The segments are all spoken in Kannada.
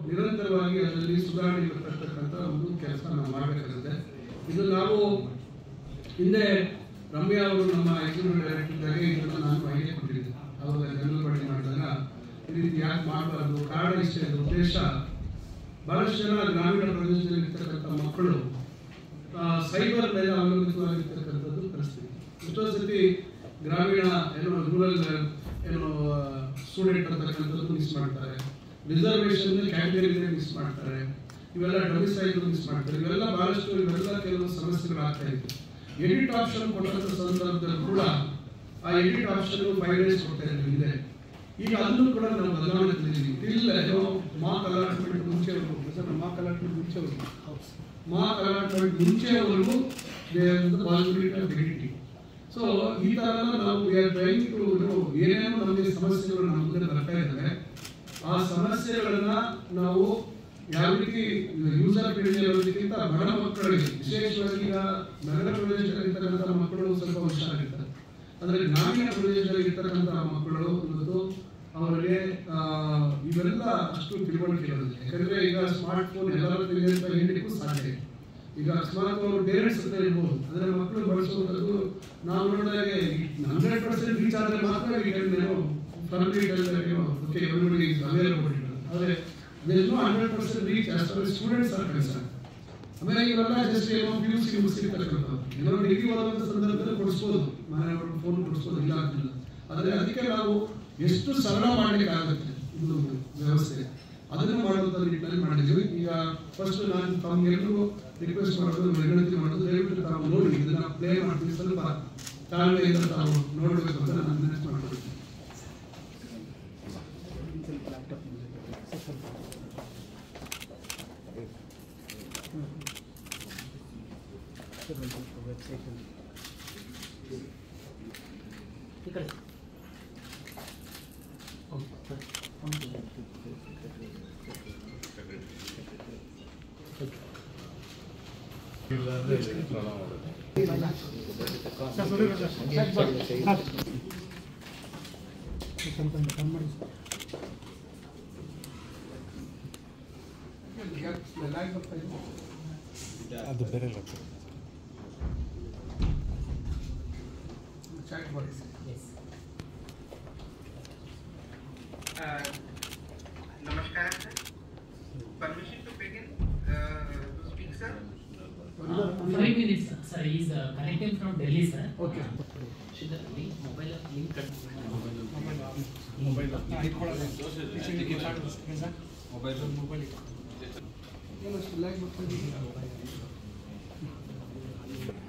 ನಿರಂತರವಾಗಿ ಅದರಲ್ಲಿ ಸುಧಾರಣೆ ತರ್ತಕ್ಕಂಥ ಒಂದು ಕೆಲಸ ನಾವು ಮಾಡಬೇಕಾಗುತ್ತೆ. ಇದು ನಾವು ಹಿಂದೆ ರಮ್ಯಾ ಅವರು ನಮ್ಮ ಎಕ್ಸಿಕ್ಯೂಟಿವ್ ಡೈರೆಕ್ಟರ್ ಇದ್ದಾಗ ಇದನ್ನು ನಾನು ಐಡಿಯಾ ಕೊಟ್ಟಿದ್ದೆ. ಅವರು ಜನರಲ್ ಬಾಡಿ ಮಾಡಿದಾಗ ಈ ರೀತಿ ಯಾಕೆ ಮಾಡಬಾರ್ದು, ಕಾರಣ ಇಷ್ಟೇ. ಉದ್ದೇಶ ಬಹಳಷ್ಟು ಜನ ಗ್ರಾಮೀಣ ಪ್ರದೇಶದಲ್ಲಿ ಇರ್ತಕ್ಕಂಥ ಮಕ್ಕಳು ಸೈಬರ್ ಮೇಲೆ ಅವಲಂಬಿತವಾಗಿರ್ತಕ್ಕಂಥದ್ದು ಪರಿಸ್ಥಿತಿ. ಎಷ್ಟೋ ಸತಿ ಗ್ರಾಮೀಣ ರೂರಲ್ ಸ್ಟೂಡೆಂಟ್ ಅಂತಕ್ಕಂಥದ್ದು ಮಿಸ್ ಮಾಡ್ತಾರೆ, ರಿಸರ್ವೇಷನ್ ಕ್ಯಾಟಗರಿಗಳೇ ಮಿಸ್ ಮಾಡ್ತಾರೆ, ಇವೆಲ್ಲ ಡೊಮಿಸೈಲ್ ಮಿಸ್ ಮಾಡ್ತಾರೆ. ಇವೆಲ್ಲ ಕೆಲವು ಸಮಸ್ಯೆಗಳಾಗ್ತಾ ಇತ್ತು. ಎಡಿಟ್ ಆಪ್ಷನ್ ಕೊಟ್ಟಂತ ಸಂದರ್ಭದಲ್ಲಿ ಕೂಡ ಆ ಎಡಿಟ್ ಆಪ್ಷನ್ 5 days ಕೊಡ್ತಾ ಇದ್ರು ಇದೆ. ಈಗ ಅದನ್ನು ಕೂಡ ನಾವು ಬದಲಾವಣೆ ತಂದಿದ್ದೀವಿ. ಇಲ್ಲ ಮಾರ್ಕ್ ಅಲಾಟ್ಮೆಂಟ್ ಮುಂಚೆವರೆಗೂ ಪಾಸಿಬಿಲಿಟಿ ಆಫ್ ಎಡಿಟಿಂಗ್. ಸೊ ಈ ತರ ನಾವು ಏನೇನೋ ನಮಗೆ ಸಮಸ್ಯೆಗಳು ನಮ್ಮ ಮುಂದೆ ಬರ್ತಾ ಇದ್ದಾರೆ. ಆ ಸಮಸ್ಯೆಗಳನ್ನ ನಾವು ಯಾವ ರೀತಿ ಯೂಸರ್ ಪೀಳಿಗೆಗಿಂತ ಬಡ ಮಕ್ಕಳಿಗೆ, ವಿಶೇಷವಾಗಿ ಈಗ ನಗರ ಪ್ರದೇಶದಲ್ಲಿರ್ತಕ್ಕಂಥ ಮಕ್ಕಳು ಸ್ವಲ್ಪ ಹುಷಾರಿರ್ತಾರೆ. ಅಂದ್ರೆ ಗ್ರಾಮೀಣ ಪ್ರದೇಶದಲ್ಲಿ ಇರ್ತಕ್ಕಂಥ ಮಕ್ಕಳು ಇವತ್ತು ಅವರಿಗೆ ಇವೆಲ್ಲ ಅಷ್ಟು ತಿಳುವಳಿಕೆ ಇರೋದಿಲ್ಲ. ಯಾಕಂದ್ರೆ ಈಗ ಸ್ಮಾರ್ಟ್ ಫೋನ್ ಎಲ್ಲರ ಕೈಯಲ್ಲಿ ಅಂತ ಹೇಳಲಿಕ್ಕೂ ಸಾಧ್ಯ. ಈಗ ಅಕಸ್ಮಾತ್ ಅವರು ಪೇರೆಂಟ್ಸ್ ಅಂತ ಇರ್ಬೋದು, ಅಂದ್ರೆ ಮಕ್ಕಳು ಬಳಸುವಂಥದ್ದು ನಾವು ನೋಡಿದಾಗ 100% ರೀಚ್ ಆದರೆ ಮಾತ್ರ ಆದರೆ there's no 100% reach as far as students are concerned. ಆಮೇಲೆ ಇವೆಲ್ಲ ಜಸ್ಟ್ ಏನೋ PUC ಮುಗಿಸಿರ್ತಕ್ಕಂಥದ್ದು, ಏನೋ ಡಿಗ್ರಿ ಓದುವಂಥ ಸಂದರ್ಭದಲ್ಲಿ ಕೊಡಿಸ್ಬೋದು, ಮನೆಯವರು ಫೋನ್ ಕೊಡಿಸ್ಬೋದು, ಇಲ್ಲ ಆಗ್ತಿಲ್ಲ. ಆದರೆ ಅದಕ್ಕೆ ನಾವು ಎಷ್ಟು ಸರಳ ಮಾಡಲಿಕ್ಕಾಗುತ್ತೆ ಇದು ವ್ಯವಸ್ಥೆ, ಅದನ್ನು ಮಾಡುವಂಥ ನಿಟ್ಟಿನಲ್ಲಿ ಮಾಡಿದ್ದೀವಿ. ಈಗ ಫಸ್ಟ್ ನಾನು ತಮ್ಗೆಲ್ಲರೂ ರಿಕ್ವೆಸ್ಟ್ ಮಾಡೋದು, ವಿನಂತಿ ಮಾಡೋದು, ದಯವಿಟ್ಟು ತಾವು ನೋಡಿ ಇದನ್ನ ಪ್ಲೇ ಮಾಡ್ತೀವಿ, ಸ್ವಲ್ಪ ತಾಳ್ಮೆಯಿಂದ ತಾವು ನೋಡಬೇಕು ಅಂತ ನಾನು ವಿನಂತಿ ಮಾಡ್ಕೊಳ್ತೀನಿ. ಅದು ಬೇರೆ Namaskar sir. Permission to begin to speak sir? 5 minutes sir. He is connecting from Delhi sir. Okay. Should the link mobile link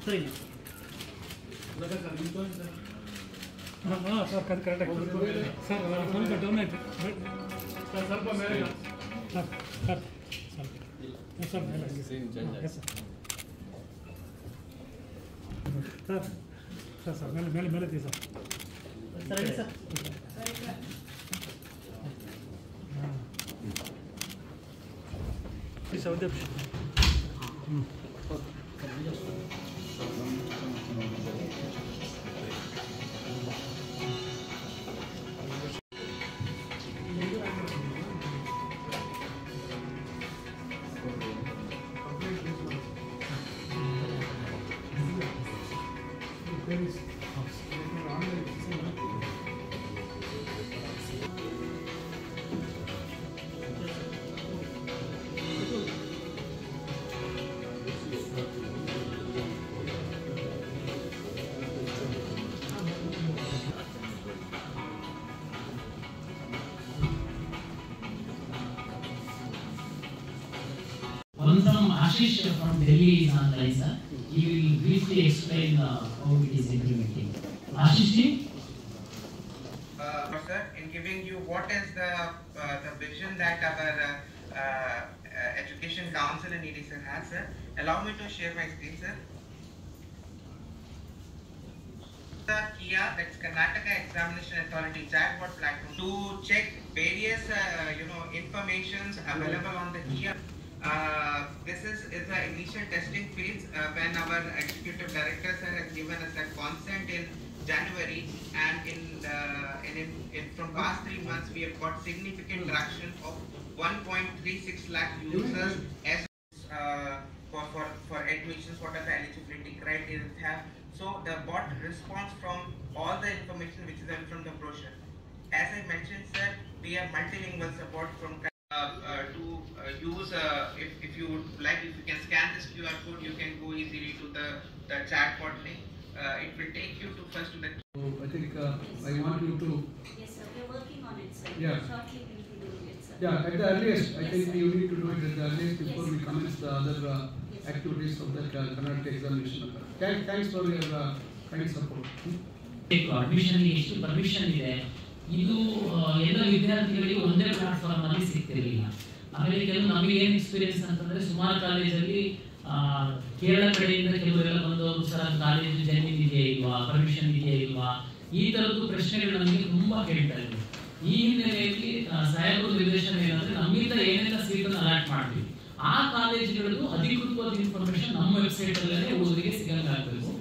ಸರಿ ಸರ್ ಕರೆಕ್ಟಾಗಿ ಸರ್ ಫೋನ್ ಡೌನ್ ಆಯ್ತು ಸರ್, ಸ್ವಲ್ಪ ಮೇಲೆ ಸರ್ ಸರ್ ಸರ್ ಮೇಲೆ ಸರ್ ಸರ್ ಸರ್ ಮೇಲೆ ಮೇಲೆ ಮೇಲೆ ಸರ್ ಸರ್ ಸರ್ ಸೌದೆ One from Ashish from Delhi is online, sir. He will briefly explain how it is implementing. Ashish ji? Sir, in giving you what is the vision that our Education Council in EDC has, sir. Allow me to share my screen, sir. The KIA, that's Karnataka Examination Authority chatbot platform, to check various informations available on the KIA. This is the initial testing phase when our executive director sir has given us a consent in January, and from past 3 months we have got significant traction of 1.36 lakh users as for admissions, what are the eligibility criteria they have. So the bot responds from all the information which is from the brochure. As I mentioned, sir, we have multilingual support from to use if you would like, if you can scan this QR code, you can go easily to the chatbot link. It will take you to first to the. So I think I want you to. Yes, sir. We are working on it, sir. Yeah. Shortly we will be doing it, sir. Yeah, at the earliest, I Yes, think sir. you need to do it at the earliest before Yes. we commence the other Yes. activities of the Karnataka examination. Thanks for your kind support. Admission ಎಷ್ಟು ಪರ್ಮಿಷನ್ ಇದೆ ಇದು ಎಲ್ಲ ವಿದ್ಯಾರ್ಥಿಗಳಿಗೆ ಒಂದೇ ಪ್ಲಾಟ್ಫಾರ್ಮ್ ಅಲ್ಲಿ ಸಿಗ್ತಿರ್ಲಿಲ್ಲ. ಆಮೇಲೆ ಕೆಲವು ನಮಗೆ ಏನ್ ಎಕ್ಸ್ಪೀರಿಯನ್ಸ್ ಅಂತಂದ್ರೆ ಸುಮಾರು ಕಾಲೇಜಲ್ಲಿ ಕೇರಳ ಕಡೆಯಿಂದ ಕೆಲವರೆಲ್ಲ ಬಂದವರು ಸರ್ ಕಾಲೇಜು ಜಮೀನು ಇದೆಯಾ ಇಲ್ವಾ, ಪರ್ಮಿಷನ್ ಇದೆಯಾ ಇಲ್ವಾ, ಈ ತರದ್ದು ಪ್ರಶ್ನೆಗಳು ನಮಗೆ ತುಂಬಾ ಕೇಳ್ತಾ ಇದ್ರು. ಈ ಹಿನ್ನೆಲೆಯಲ್ಲಿ ಸಾಹೇಬರ ನಿರ್ದೇಶನ ಏನಂದ್ರೆ ನಮ್ಮಿಂದ ಏನೆಲ್ಲ ಸೀಟನ್ನು ಅಲಾಟ್ ಮಾಡ್ತೀವಿ ಆ ಕಾಲೇಜುಗಳದ್ದು ಅಧಿಕೃತವಾದ ಇನ್ಫಾರ್ಮೇಶನ್ ನಮ್ಮ ವೆಬ್ಸೈಟ್ ಅಲ್ಲೇ ಹುಡುಗರಿಗೆ ಸಿಗಂಗಾಗಬೇಕು.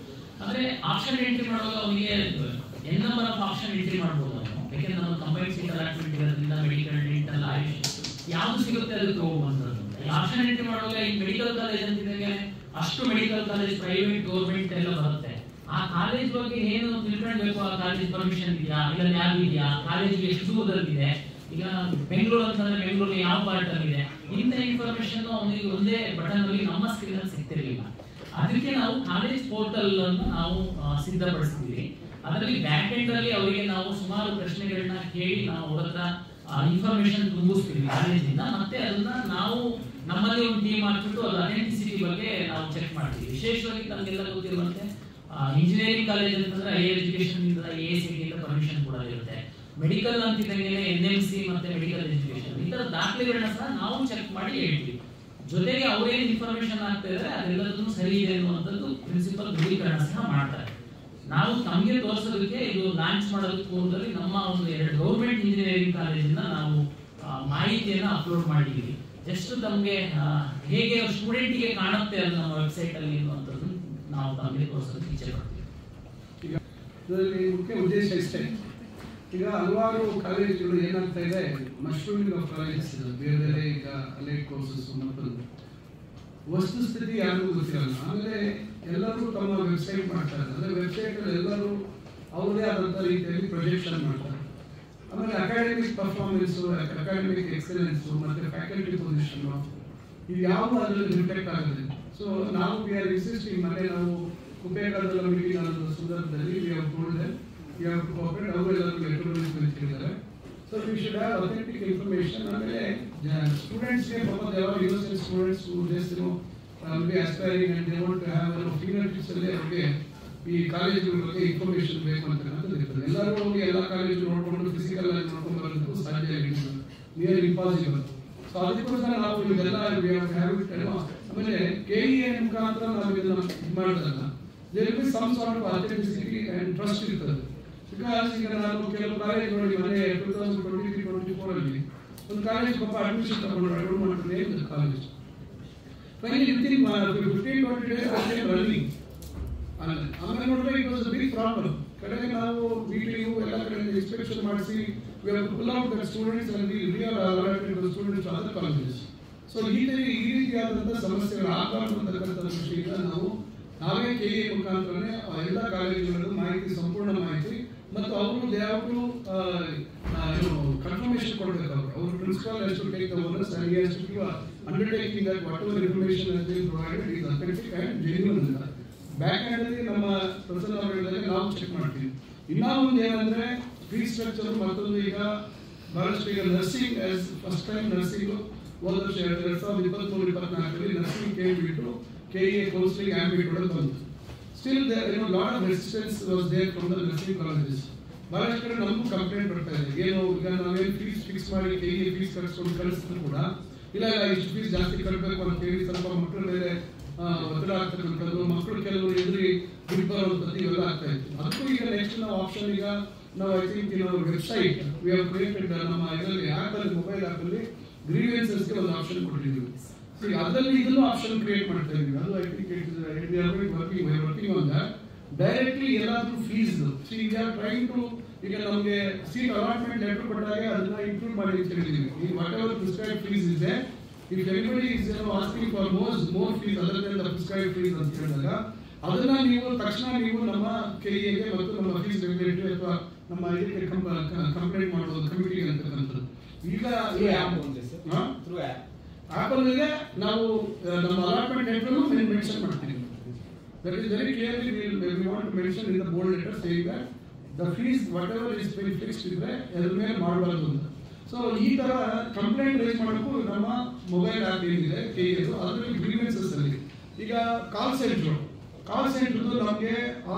ಅಂದ್ರೆ ಆಪ್ಷನ್ ಎಂಟ್ರಿ ಮಾಡುವಾಗ ಅವನಿಗೆ N number of option entry ಮಾಡ್ಬೋದು ಅವನು. ಯಾಕೆಂದ್ರೆ ನಮ್ಮ ಕಂಬೈನ್ ಸೀಟ್ ಅಲಾಟ್ಮೆಂಟ್ ಇರೋದ್ರಿಂದ ಮೆಡಿಕಲ್, ಡೆಂಟಲ್, ಆಯುಷ್ ಯಾವ್ದು ಸಿಗುತ್ತೆ ಅದು ತಗೋಬಂದದ್ದು. ಆಪ್ಷನ್ ಎಂಟ್ರಿ ಮಾಡುವಾಗ ಈ ಮೆಡಿಕಲ್ ಕಾಲೇಜ್ ಅಂತಿದ್ದಂಗೆ ಅಷ್ಟು ಮೆಡಿಕಲ್ ಕಾಲೇಜ್ ಪ್ರೈವೇಟ್ ಗೌರ್ಮೆಂಟ್ ಎಲ್ಲ ಬರುತ್ತೆ. ಆ ಕಾಲೇಜ್ ಬಗ್ಗೆ ಏನು ತಿಳ್ಕೊಳ್ಬೇಕು, ಆ ಕಾಲೇಜ್ ಪರ್ಮಿಷನ್ ಇದೆಯಾ, ಇಲ್ಲ ಲ್ಯಾಬ್ ಇದೆಯಾ, ಕಾಲೇಜ್ ಎಷ್ಟು ದೂರದಲ್ಲಿದೆ, ಈಗ ಬೆಂಗಳೂರು ಅಂತಂದ್ರೆ ಬೆಂಗಳೂರು ಯಾವ ಪಾರ್ಟ್ ಅಲ್ಲಿ ಇದೆ, ಇಂಥ ಇನ್ಫಾರ್ಮೇಶನ್ ಅವನಿಗೆ ಒಂದೇ ಬಟನ್ ಅಲ್ಲಿ ನಮ್ಮ ಸ್ಕ್ರೀನ್ ಅಲ್ಲಿ ಸಿಗ್ತಿರ್ಲಿಲ್ಲ. ಅದಕ್ಕೆ ನಾವು ಕಾಲೇಜ್ ಪೋರ್ಟಲ್ ಅನ್ನು ನಾವು ಸಿದ್ಧಪಡಿಸಿದ್ವಿ. ಅದರಲ್ಲಿ ಬ್ಯಾಕ್ ಎಂಡ್ ಅಲ್ಲಿ ಅವರಿಗೆ ನಾವು ಸುಮಾರು ಪ್ರಶ್ನೆಗಳನ್ನ ಕೇಳಿ ನಾವು ಅವ್ರ ಹತ್ರ ಇನ್ಫಾರ್ಮೇಶನ್ ತುಂಬಿಸ್ತೀವಿ ಕಾಲೇಜಿಂದ. ಮತ್ತೆ ಅದನ್ನ ನಾವು ನಮ್ಮಲ್ಲಿ ಒಂದು ಟೀಮ್ ಹಾಕ್ಬಿಟ್ಟು ಅದು ಅಥೆಂಟಿಸಿಟಿ ಬಗ್ಗೆ ನಾವು ಚೆಕ್ ಮಾಡ್ತೀವಿ. ವಿಶೇಷವಾಗಿ ನಮಗೆಲ್ಲ ಗೊತ್ತಿರುವಂತೆ ಇಂಜಿನಿಯರಿಂಗ್ ಕಾಲೇಜ್ ಅಂತಂದ್ರೆ ಹೈಯರ್ ಎಜುಕೇಶನ್ ಇಂದ AICTE ಇಂದ ಪರ್ಮಿಷನ್ ಕೂಡ ಇರುತ್ತೆ. ಮೆಡಿಕಲ್ ಅಂತಿದ್ದಂಗೆ NMC ಮತ್ತೆ ಮೆಡಿಕಲ್ ಎಜುಕೇಶನ್ ಈ ತರ ದಾಖಲೆಗಳನ್ನ ಸಹ ನಾವು ಚೆಕ್ ಮಾಡಿ ಹೇಳ್ತೀವಿ. ಜೊತೆಗೆ ಅವರೇನು ಇನ್ಫಾರ್ಮೇಶನ್ ಆಗ್ತಾ ಇದ್ದಾರೆ ಅದೆಲ್ಲದನ್ನು ಸರಿ ಇದೆ ಅನ್ನುವಂಥದ್ದು ಪ್ರಿನ್ಸಿಪಲ್ ದೃಢೀಕರಣ ಸಹ ಮಾಡ್ತಾರೆ. ನಾವು ತಮಗೆ ತೋರಿಸೋದಕ್ಕೆ ಇದು ಲಾಂಚ್ ಮಾಡೋದಕ್ಕೆ ಪೂರ್ವದಲ್ಲಿ ನಮ್ಮ ಒಂದು 2 ಗೌರ್ಮೆಂಟ್ ಇಂಜಿನಿಯರಿಂಗ್ ಕಾಲೇಜಿಂದ ನಾವು ಮಾಹಿತಿಯನ್ನು ಅಪ್ಲೋಡ್ ಮಾಡಿದ್ದೀವಿ. ಜಸ್ಟ್ ತಮಗೆ ಹೇಗೆ ಸ್ಟೂಡೆಂಟಿಗೆ ಕಾಣುತ್ತೆ ಅದು ನಮ್ಮ ವೆಬ್ಸೈಟ್ ಅಲ್ಲಿ ಅನ್ನುವಂಥದ್ದು ನಾವು ತಮಗೆ ತೋರಿಸೋದಕ್ಕೆ ಇಚ್ಛೆ ಪಡ್ತೀವಿ. ಈಗ ಇದರಲ್ಲಿ ಮುಖ್ಯ ಉದ್ದೇಶ ಇಷ್ಟೇ. ಈಗ ಹಲವಾರು ಕಾಲೇಜುಗಳು ಏನಾಗ್ತಾ ಇದೆ, ಮಶ್ರೂಮಿಂಗ್ ಆಫ್ ಕಾಲೇಜಸ್ ಬೇರೆ ಬೇರೆ ಈಗ ಅಲೈಡ್ ಕೋರ್ಸಸ್ ಮತ್ತೊಂದು ವಸ್ತುಸ್ಥಿತಿ ಯಾರಿಗೂ ಗೊತ್ತಿರಲ್ಲ. ಆಮೇಲೆ ಎಲ್ಲರೂ ತಮ್ಮ ವೆಬ್ಸೈಟ್ ಮಾಡ್ತಾರೆ. ಅಂದರೆ ವೆಬ್ಸೈಟ್ ಅಲ್ಲಿ ಎಲ್ಲರೂ ಅವರದೇ ಆದಂಥ ರೀತಿಯಲ್ಲಿ ಪ್ರೊಜೆಕ್ಷನ್ ಮಾಡ್ತಾರೆ. ಆಮೇಲೆ ಅಕಾಡೆಮಿಕ್ ಪರ್ಫಾರ್ಮೆನ್ಸು, ಅಕಾಡೆಮಿಕ್ ಎಕ್ಸಲೆನ್ಸು ಮತ್ತು ಫ್ಯಾಕಲ್ಟಿ ಪೊಸಿಷನ್ನು ಇದು ಯಾವ ಅದರಲ್ಲಿ ರಿಫ್ಲೆಕ್ಟ್ ಆಗುತ್ತೆ. ಸೊ ನಾವು ವಿ ಆರ್ ಇನ್ಸಿಸ್ಟಿಂಗ್, ಮನೆ ನಾವು ಕುಪೇಗಾಲದ ಮೀಟಿಂಗ್ ಅನ್ನೋ ಸಂದರ್ಭದಲ್ಲಿ we have told them we have to cooperate. ಅವರೆಲ್ಲರೂ ಲೆಟರ್ಗಳನ್ನು ಕಳಿಸಿದ್ದಾರೆ. So we should have authentic information. ಆಮೇಲೆ ಸ್ಟೂಡೆಂಟ್ಸ್ಗೆ ಪಾಪ ದೇವರ್ university students just be aspiring and they want to have fingertips ಅಲ್ಲಿ ಅವರಿಗೆ ಈ ಕಾಲೇಜುಗಳ ಬಗ್ಗೆ ಇನ್ಫಾರ್ಮೇಷನ್ ಬೇಕು ಅಂತಕ್ಕಂಥದ್ದು ಇರ್ತದೆ. ಎಲ್ಲರೂ ಹೋಗಿ ಎಲ್ಲ ಕಾಲೇಜು ನೋಡ್ಕೊಂಡು ಫಿಸಿಕಲ್ ಆಗಿ ನೋಡ್ಕೊಂಡು ಬರೋದಕ್ಕೂ ಸಾಧ್ಯ ಇಲ್ಲ, ನಿಯರ್ ಇಂಪಾಸಿಬಲ್. ಸೊ ಅದಕ್ಕೋಸ್ಕರ ನಾವು ಇದೆಲ್ಲ ಆಮೇಲೆ KEA ಮುಖಾಂತರ ನಾವು ಇದನ್ನ ಇದು ಮಾಡಿದಾಗ there be some sort of authenticity and trust ಇರ್ತದೆ. ಬಿಕಾಸ್ ಈಗ ನಾನು ಕೆಲವು ಕಾಲೇಜ್ ನೋಡಿ ಮನೆ 2023-24 ಅಲ್ಲಿ ಒಂದು ಕಾಲೇಜ್ ಪಾಪ ಅಡ್ಮಿಷನ್ ತಗೊಂಡು ಅಡ್ಮಿಟ್ ಮಾಡ್ತಾರೆ ಕಾಲೇಜ್. ಫೈನಲಿ ವಿತಿನ್ 15-20 days ಅಷ್ಟೇ ರನ್ನಿಂಗ್. ಆಮೇಲೆ ನೋಡಿದ್ರೆ it was a big problem. ಕಡೆಗೆ ನಾವು VTU ಎಲ್ಲ ಕಡೆಯಿಂದ ಇನ್ಸ್ಪೆಕ್ಷನ್ ಮಾಡಿಸಿ we have to pull out the students and we reallocate the students to other colleges. So ಈ ರೀತಿಯಾದಂಥ ಸಮಸ್ಯೆಗಳು ಆಗಬಾರ್ದು ಅಂತಕ್ಕಂಥ ದೃಷ್ಟಿಯಿಂದ ನಾವೇ KEA ಮುಖಾಂತರನೇ ಎಲ್ಲ ಕಾಲೇಜುಗಳಿಗೂ ಮಾಹಿತಿ, ಸಂಪೂರ್ಣ ಮಾಹಿತಿ ಮತ್ತು ಅವರು ದೇ ಹ್ಯಾವ್ ಟು ಕನ್ಫರ್ಮೇಷನ್ ಕೊಡಬೇಕು. ಅವರು principal has to take the onus and he has to give undertaking that whatever information has been provided is authentic and genuine ಅಂತ. ಬ್ಯಾಕ್ ಹ್ಯಾಂಡ್ ಅಲ್ಲಿ ನಮ್ಮ ಪ್ರೊಫೆಸರ್ ಅವರುಗಳಿಗೆ ನಾವು ಚೆಕ್ ಮಾಡ್ತೀವಿ. ಇನ್ನೂ ಒಂದು ಏನಂದ್ರೆ ಫೀಸ್ ಸ್ಟ್ರಕ್ಚರ್ ಮತ್ತೊಂದು. ಈಗ ಬಹಳಷ್ಟು ಈಗ nursing as first time nursing ಹೋದ ವರ್ಷ 2023-24 ನರ್ಸಿಂಗ್ ಕೇಳ್ಬಿಟ್ಟು KEA ಕೌನ್ಸಿಲಿಂಗ್ ಆಂಬಿಟ್ ಒಳಗೆ ಬಂತು. Still lot of resistance was there from the nursing colleges. ಬಹಳಷ್ಟು ಕಡೆ ನಮಗೂ ಕಂಪ್ಲೇಂಟ್ ಬರ್ತಾ ಇದೆ. ಏನು ಈಗ ನಾವೇನು ಫೀಸ್ ಫಿಕ್ಸ್ ಮಾಡಿ KEA ಫೀಸ್ ಕಳಿಸ್ಕೊಂಡು ಕಳಿಸಿದ್ರು ಕೂಡ ಇಲ್ಲ ಇಷ್ಟು ಫೀಸ್ ಜಾಸ್ತಿ ಕಟ್ಟಬೇಕು ಅಂತ ಹೇಳಿ ಸ್ವಲ್ಪ ಮಕ್ಕಳ ಮೇಲೆ ಒತ್ತಡ ಆಗ್ತಕ್ಕಂಥದ್ದು, ಮಕ್ಕಳು ಕೆಲವರು ಎದುರಿ ಬಿಟ್ಟು ಬರುವಂಥದ್ದು ಇವೆಲ್ಲ ಆಗ್ತಾ ಇತ್ತು. ಅದಕ್ಕೂ ಈಗ ನೆಕ್ಸ್ಟ್ ನಾವು ಆಪ್ಷನ್ ಈಗ ನಾವು I think in our website we have created ನಮ್ಮ ಇದರಲ್ಲಿ ಆ್ಯಪಲ್ಲಿ ಮೊಬೈಲ್ ಆ್ಯಪಲ್ಲಿ ಗ್ರೀವೆನ್ಸಸ್ಗೆ ಒಂದು ಆಪ್ಷನ್ ಕೊಟ್ಟಿದ್ದೀವಿ. ಸೊ ಅದರಲ್ಲಿ ಇದನ್ನು ಆಪ್ಷನ್ ಕ್ರಿಯೇಟ್ ಮಾಡ್ತಾ ಇದ್ದೀವಿ. ಅದು I think working on that. Directly ಎಲ್ಲಾದ್ರೂ fees we are trying to ಈಗ ನಮಗೆ ಸೀಟ್ ಅಲಾಟ್ಮೆಂಟ್ ಲೆಟರ್ ಕೊಟ್ಟಾಗ ಅದನ್ನ ಇನ್ಕ್ಲೂಡ್ ಮಾಡಿ ಅಂತ ಹೇಳಿದೀವಿ. ಈ ವಾಟ್ ಎವರ್ ಪ್ರಿಸ್ಕ್ರೈಬ್ ಫೀಸ್ ಇದೆ, if anybody is asking for more fees other than the prescribe fees ಅಂತ ಹೇಳಿದಾಗ ಅದನ್ನ ನೀವು ತಕ್ಷಣ ನೀವು ನಮ್ಮ ಕೆಇಎಗೆ ಮತ್ತು ನಮ್ಮ ಫೀಸ್ ರೆಗ್ಯುಲೇಟರಿ ಅಥವಾ ನಮ್ಮ ಇದಕ್ಕೆ ಕಂಪ್ಲೇಂಟ್ ಮಾಡೋದು ಕಮಿಟಿಗೆ ಅಂತಕ್ಕಂಥದ್ದು. ಈಗ ಆಪಲ್ಗೆ ನಾವು ನಮ್ಮ ಅಲಾಟ್ಮೆಂಟ್ ಲೆಟರ್ ಮೆನ್ಷನ್ ಮಾಡ್ತೀವಿ. That is very clearly we want to mention in the bold letter saying that the fees whatever is fixed ಇದ್ರೆ ಅದ್ರ ಮೇಲೆ ಮಾಡಬಾರ್ದು ಅಂತ. ಸೊ ಈ ತರ ಕಂಪ್ಲೇಂಟ್ ರೈಸ್ ಮಾಡೋಕ್ಕೂ ನಮ್ಮ ಮೊಬೈಲ್ ಆ್ಯಪ್ ಏನಿದೆ ಕೆಇಎದು ಅದರಲ್ಲಿ ಗ್ರೀವೆನ್ಸಸ್ ಅಲ್ಲಿ ಈಗ ಕಾಲ್ ಸೆಂಟರ್ ನಮಗೆ ಆ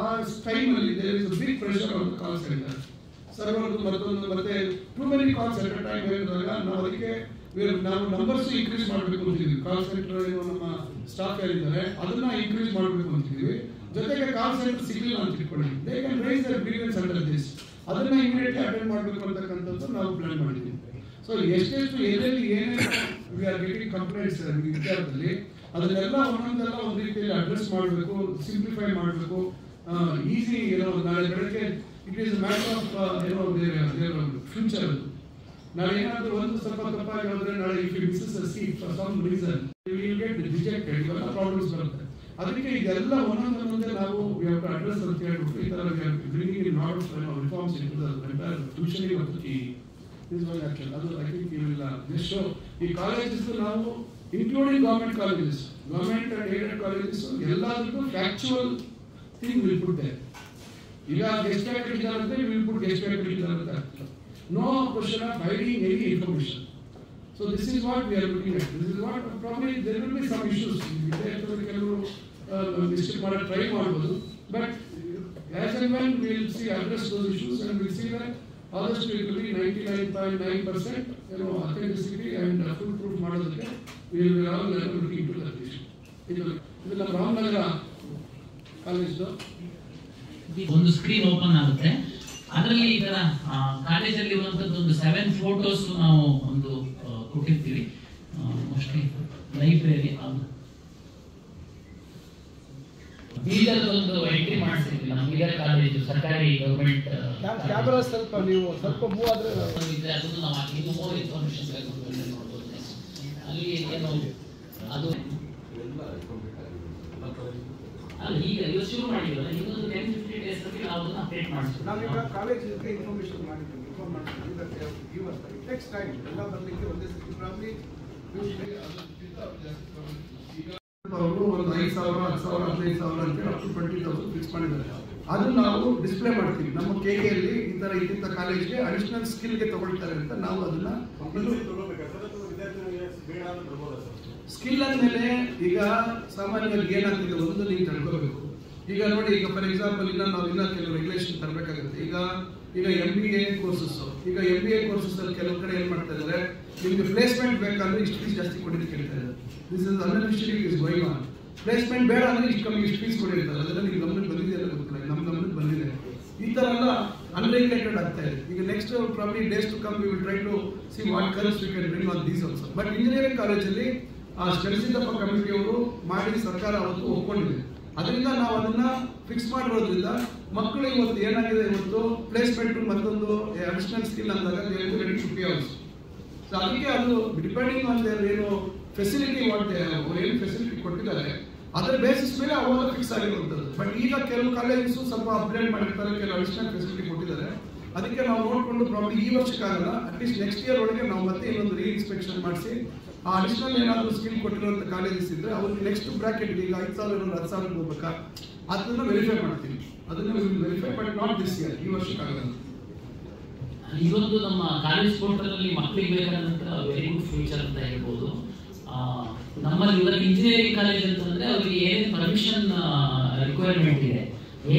ಟೈಮಲ್ಲಿ there is big pressure on call centre ಸರ್ವರ್ದು ಮತ್ತೊಂದು ಮತ್ತೆ too many calls at a time ಹೇಳಿದಾಗ ನಾವು ಅದಕ್ಕೆ ನಾವು ನಂಬರ್ಸ್ ಇನ್ಕ್ರೀಸ್ ಮಾಡಬೇಕು ಅಂತಿದ್ವಿ. ಕಾಲ್ ಸೆಂಟರ್ ನಮ್ಮ ಸ್ಟಾಫ್ ಯಾರಿದ್ದಾರೆ ಅದನ್ನ ಇನ್ಕ್ರೀಸ್ ಮಾಡಬೇಕು ಅಂತಿದ್ವಿ. ಜೊತೆಗೆ ಕಾಲ್ ಸೆಂಟರ್ ಸಿಗಲಿಲ್ಲ ಅಂತ ಇಟ್ಕೊಳ್ಳಿ, they can raise their grievance under this, ಅದನ್ನ ಇಮಿಡಿಯೇಟ್ಲಿ ಅಟೆಂಡ್ ಮಾಡಬೇಕು ಅಂತಕ್ಕಂಥದ್ದು ನಾವು ಪ್ಲಾನ್ ಮಾಡಿದ್ವಿ. ಸೊ ಎಷ್ಟೆಷ್ಟು ಎಲ್ಲೆಲ್ಲಿ ಏನೇನು ವಿ ಆರ್ ಗೆಟಿಂಗ್ ಕಂಪ್ಲೇಂಟ್ಸ್ ವಿಚಾರದಲ್ಲಿ ಅದನ್ನೆಲ್ಲ ಒಂದೊಂದೆಲ್ಲ ಒಂದು ರೀತಿಯಲ್ಲಿ ಅಡ್ರೆಸ್ ಮಾಡಬೇಕು, ಸಿಂಪ್ಲಿಫೈ ಮಾಡಬೇಕು. ಈಸಿ ನಾಳೆ ಬೆಳಗ್ಗೆ it is matter of future. ಅದು ನಾಳೆ ಏನಾದರೂ ಒಂದು ಸ್ವಲ್ಪ ತಪ್ಪಾಗಿ ಹೋದ್ರೆ ನಾಳೆ if you misses a seat for some reason you will get rejected, ಇವೆಲ್ಲ ಪ್ರಾಬ್ಲಮ್ಸ್ ಬರುತ್ತೆ. ಅದಕ್ಕೆ ಇದೆಲ್ಲ ಒಂದೊಂದೇ ನಾವು ಅಡ್ರೆಸ್ ಅಂತ ಹೇಳ್ಬಿಟ್ಟು ಈ ತರ bringing in lot of reforms into the entire tuition ಮತ್ತು ದಿಸ್ ಒನ್ ಆಕ್ಷನ್. ಅದು I think you will just show ಈ ಕಾಲೇಜಸ್ ನಾವು including government colleges, government and aided colleges ಎಲ್ಲದಕ್ಕೂ factual thing will put there. ಈಗ ಗೆಸ್ಟ್ ಫ್ಯಾಕಲ್ಟಿ ಇದ್ದಾರಂತೆ ವಿಲ್ ಪುಟ್ ಗೆಸ್ಟ್ ಫ್ಯಾಕಲ್ಟಿ ಇದ್ದಾರಂತೆ ಅರ್ಥ. No question of hiding any information. So this is what we are looking at. This is what probably there will be some issues. Try ಮಾಡಬಹುದು. But as and when we will see address those issues and we will see that others will be 99.9% authenticity and foolproof ಮಾಡೋದಕ್ಕೆ we will all looking into that issue. ಇದು ನಮ್ಮ ರಾಮನಗರ ಕಾಲೇಜ್ ಒಂದು ಸ್ಕ್ರೀನ್ ಓಪನ್ ಆಗುತ್ತೆ. ಅದರಲ್ಲಿ ಈ ತರ ಕಾಲೇಜಲ್ಲಿ ಇರುವಂತದ್ದು ಒಂದು 7 ಫೋಟೋಸ್ ನಾವು ಒಂದು ಕೊಟ್ಟಿರ್ತೀವಿ. ಮೋಸ್ಟ್ಲಿ ಲೈಬ್ರರಿ ಬೀದರ್ ಒಂದು ಎಂಟ್ರಿ ಮಾಡಿಸಿದ್ವಿ ನಮ್ಮ ಬೀದರ್ ಕಾಲೇಜು ಸರ್ಕಾರಿ ಗವರ್ಮೆಂಟ್. ಕ್ಯಾಮೆರಾ ಸ್ವಲ್ಪ ನೀವು ಸ್ವಲ್ಪ ಮೂವ್ ಆದ್ರೆ ಅದನ್ನು ನಾವು ಇನ್ನೂ ಮೋರ್ ಇನ್ಫಾರ್ಮೇಶನ್ ನೋಡ್ಬೋದು. ಅಲ್ಲಿ ಏನು ಅದು ಅಲ್ಲ ಈಗ ಇದು ಶುರು ಮಾಡಿದ್ವಲ್ಲ, ಇನ್ನೊಂದು 10-15 ಡೇಸ್ ಅಲ್ಲಿ ನಾವು ಅದನ್ನ ಅಪ್ಡೇಟ್ ಮಾಡ್ತೀವಿ. ನಾವೀಗ ಕಾಲೇಜಿಗೆ ಇನ್ಫಾರ್ಮೇಶನ್ ಮಾಡಿದ್ವಿ, ಇನ್ಫಾರ್ಮ್ ಮಾಡ್ತೀವಿ. ಇದಕ್ಕೆ give us it takes time ಎಲ್ಲ ಬರಲಿಕ್ಕೆ ಒಂದೇ ಸತಿ ಪ್ರಾಬ್ಲಿ ಅವರು ಒಂದು 5,000 10,000 15,000 ಅಂತ ಅಪ್ ಟು 20,000 ಫಿಕ್ಸ್ ಮಾಡಿದ್ದಾರೆ. ಅದನ್ನ ನಾವು ಡಿಸ್ಪ್ಲೇ ಮಾಡ್ತೀವಿ ನಮ್ಮ ಕೆಇಎಲ್ಲಿ. ಈ ತರ ಇಂಥ ಕಾಲೇಜ್ಗೆ ಅಡಿಷನಲ್ ಸ್ಕಿಲ್ಗೆ ತಗೊಳ್ತಾರೆ ಅಂತ ನಾವು ಅದನ್ನ ಸ್ಕಿಲ್ ಅಂದಮೇಲೆ ಈಗ ಸಾಮಾನ್ಯವಾಗಿ ಏನಾಗ್ತಿದೆ ಒಂದು ನೀವು ತಿಳ್ಕೋಬೇಕು. ಈಗ ನೋಡಿ, ಈಗ ಫಾರ್ ಎಕ್ಸಾಂಪಲ್ ನಾವು ಕೆಲವು ರೆಗ್ಯುಲೇಷನ್ ತರಬೇಕಾಗುತ್ತೆ. ಈಗ MBA ಕೋರ್ಸಸ್, ಈಗ MBA ಕೋರ್ಸಸ್ ಅಲ್ಲಿ ಕೆಲವು ಕಡೆ ಏನ್ ಮಾಡ್ತಾ ಇದ್ದಾರೆ, ನಿಮ್ಗೆ ಪ್ಲೇಸ್ಮೆಂಟ್ ಬೇಕಂದ್ರೆ ಇಷ್ಟು ಫೀಸ್ ಜಾಸ್ತಿ ಕೊಡಿ ಅಂತ ಕೇಳ್ತಾ ಇದ್ದಾರೆ. This is unofficially is going on. Placement ಬೇಡ ಅಂದ್ರೆ ಇಷ್ಟು ಕಮ್ಮಿ ಇಷ್ಟು ಫೀಸ್ ಕೊಡಿರ್ತಾರೆ. ಅದೆಲ್ಲ ನಿಮ್ಗೆ ಗಮನಕ್ಕೆ ಬಂದಿದೆ ಎಲ್ಲ ಗೊತ್ತಿಲ್ಲ, ನಮ್ಮ ಗಮನಕ್ಕೆ ಬಂದಿದೆ. ಈ ತರ ಎಲ್ಲ ಅನ್ರೆಗ್ಯುಲೇಟೆಡ್ ಆಗ್ತಾ ಇದೆ. ಈಗ next probably days to come we will try to see what curbs we can bring on these also. But engineering ಕಾಲೇಜಲ್ಲಿ ಆ ಸ್ಟಡಿಸಿದಪ್ಪ ಕಮಿಟಿಯವರು ಮಾಡಿ ಸರ್ಕಾರ ಅವತ್ತು ಒಪ್ಕೊಂಡಿದೆ. ಅದರಿಂದ ನಾವು ಅದನ್ನ ಫಿಕ್ಸ್ ಮಾಡಿರೋದ್ರಿಂದ ಮಕ್ಕಳು ಇವತ್ತು ಏನಾಗಿದೆ, ಇವತ್ತು ಪ್ಲೇಸ್ಮೆಂಟ್ ಮತ್ತೊಂದು ಅಡಿಷನಲ್ ಸ್ಕಿಲ್ ಅಂದಾಗ ready to pay also. So ಅದಕ್ಕೆ ಅದು ಡಿಪೆಂಡಿಂಗ್ ಆನ್ ದೇರ್ ಏನು ಫೆಸಿಲಿಟಿ ಏನು ಫೆಸಿಲಿಟಿ ಕೊಟ್ಟಿದ್ದಾರೆ ಅದರ ಬೇಸಿಸ್ ಮೇಲೆ ಅವಾಗ ಫಿಕ್ಸ್ ಆಗಿರುವಂಥದ್ದು. ಬಟ್ ಈಗ ಕೆಲವು ಕಾಲೇಜಸ್ ಸ್ವಲ್ಪ ಅಪ್ಗ್ರೇಡ್ ಮಾಡಿರ್ತಾರೆ, ಕೆಲವು ಅಡಿಷನಲ್ ಫೆಸಿಲಿಟಿ ಕೊಟ್ಟಿದ್ದಾರೆ. ಅದಕ್ಕೆ ನಾವು ನೋಡಿಕೊಂಡು ಪ್ರಾಬ್ಲಿ ಈ ವರ್ಷಕ್ಕಾಗಲ್ಲ, ಅಟ್ಲೀಸ್ಟ್ ನೆಕ್ಸ್ಟ್ ಇಯರ್ ಒಳಗೆ ನಾವು ಮತ್ತೆ ಇನ್ನೊಂದು ರೀಇನ್ಸ್ಪೆಕ್ಷನ್ ಮಾಡಿಸಿ ಆ ಅಡಿಷನಲ್ ಏನಾದರೂ ಸ್ಕಿಲ್ ಕೊಟ್ಟಿರುವಂಥ ಕಾಲೇಜಸ್ ಇದ್ರೆ ಅವ್ರಿಗೆ ನೆಕ್ಸ್ಟ್ ಬ್ರಾಕೆಟ್ ಈಗ 5,000 10,000 ಹೋಗ್ಬೇಕಾ ಅದನ್ನ ವೆರಿಫೈ ಮಾಡ್ತೀವಿ. ಅದನ್ನ verify but not this year, ಈ ವರ್ಷಕ್ಕಾಗಲ್ಲ. ಇವತ್ತು ನಮ್ಮ ಕಾಲೇಜ್ ಪೋರ್ಟಲ್ ಅಲ್ಲಿ ಮಕ್ಕಳಿಗೆ ಬೇಕಾದಂತ ವೆರಿ ಗುಡ್ ಫ್ಯೂಚರ್ ಅಂತ ಹೇಳ್ಬೋದು. ನಮ್ಮಲ್ಲಿ ಇವಾಗ ಇಂಜಿನಿಯರಿಂಗ್ ಕಾಲೇಜ್ ಅಂತಂದ್ರೆ ಅವರಿಗೆ ಏನೇನು ಪರ್ಮಿಷನ್ ರಿಕ್ವೈರ್ಮೆಂಟ್ ಇದೆ,